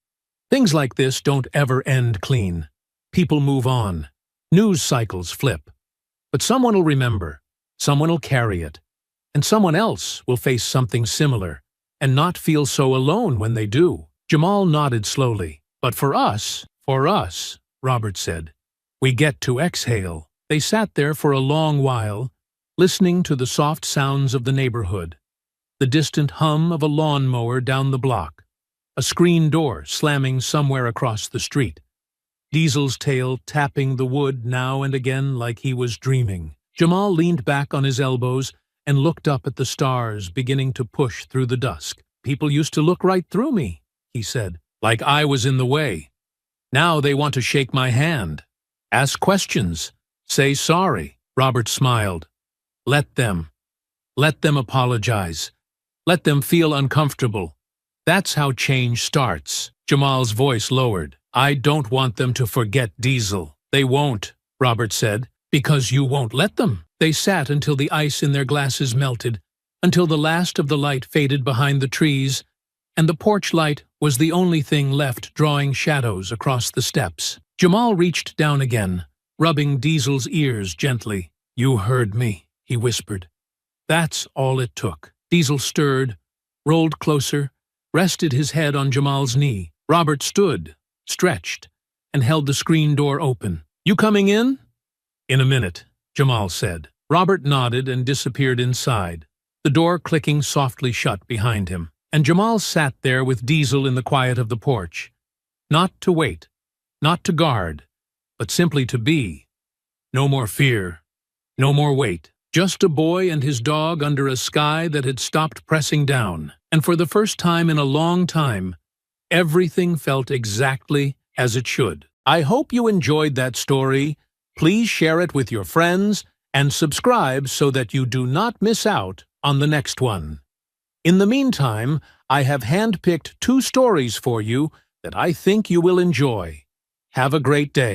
Things like this don't ever end clean. People move on. News cycles flip. But someone will remember. Someone will carry it. And someone else will face something similar, and not feel so alone when they do." Jamal nodded slowly. "But for us, Robert said, we get to exhale." They sat there for a long while, listening to the soft sounds of the neighborhood, the distant hum of a lawnmower down the block, a screen door slamming somewhere across the street, Diesel's tail tapping the wood now and again like he was dreaming. Jamal leaned back on his elbows and looked up at the stars beginning to push through the dusk. "People used to look right through me," he said, "like I was in the way. Now they want to shake my hand, ask questions, say sorry." Robert smiled. Let them apologize. Let them feel uncomfortable. That's how change starts." Jamal's voice lowered. "I don't want them to forget Diesel." "They won't," Robert said, "because you won't let them." They sat until the ice in their glasses melted, until the last of the light faded behind the trees, and the porch light was the only thing left drawing shadows across the steps. Jamal reached down again, rubbing Diesel's ears gently. "You heard me," he whispered. That's all it took. Diesel stirred, rolled closer, rested his head on Jamal's knee. Robert stood, stretched, and held the screen door open. "You coming in?" "In a minute," Jamal said. Robert nodded and disappeared inside, the door clicking softly shut behind him. And Jamal sat there with Diesel in the quiet of the porch. Not to wait, not to guard, but simply to be. No more fear, no more wait. Just a boy and his dog under a sky that had stopped pressing down. And for the first time in a long time, everything felt exactly as it should. I hope you enjoyed that story. Please share it with your friends and subscribe so that you do not miss out on the next one. In the meantime, I have handpicked 2 stories for you that I think you will enjoy. Have a great day.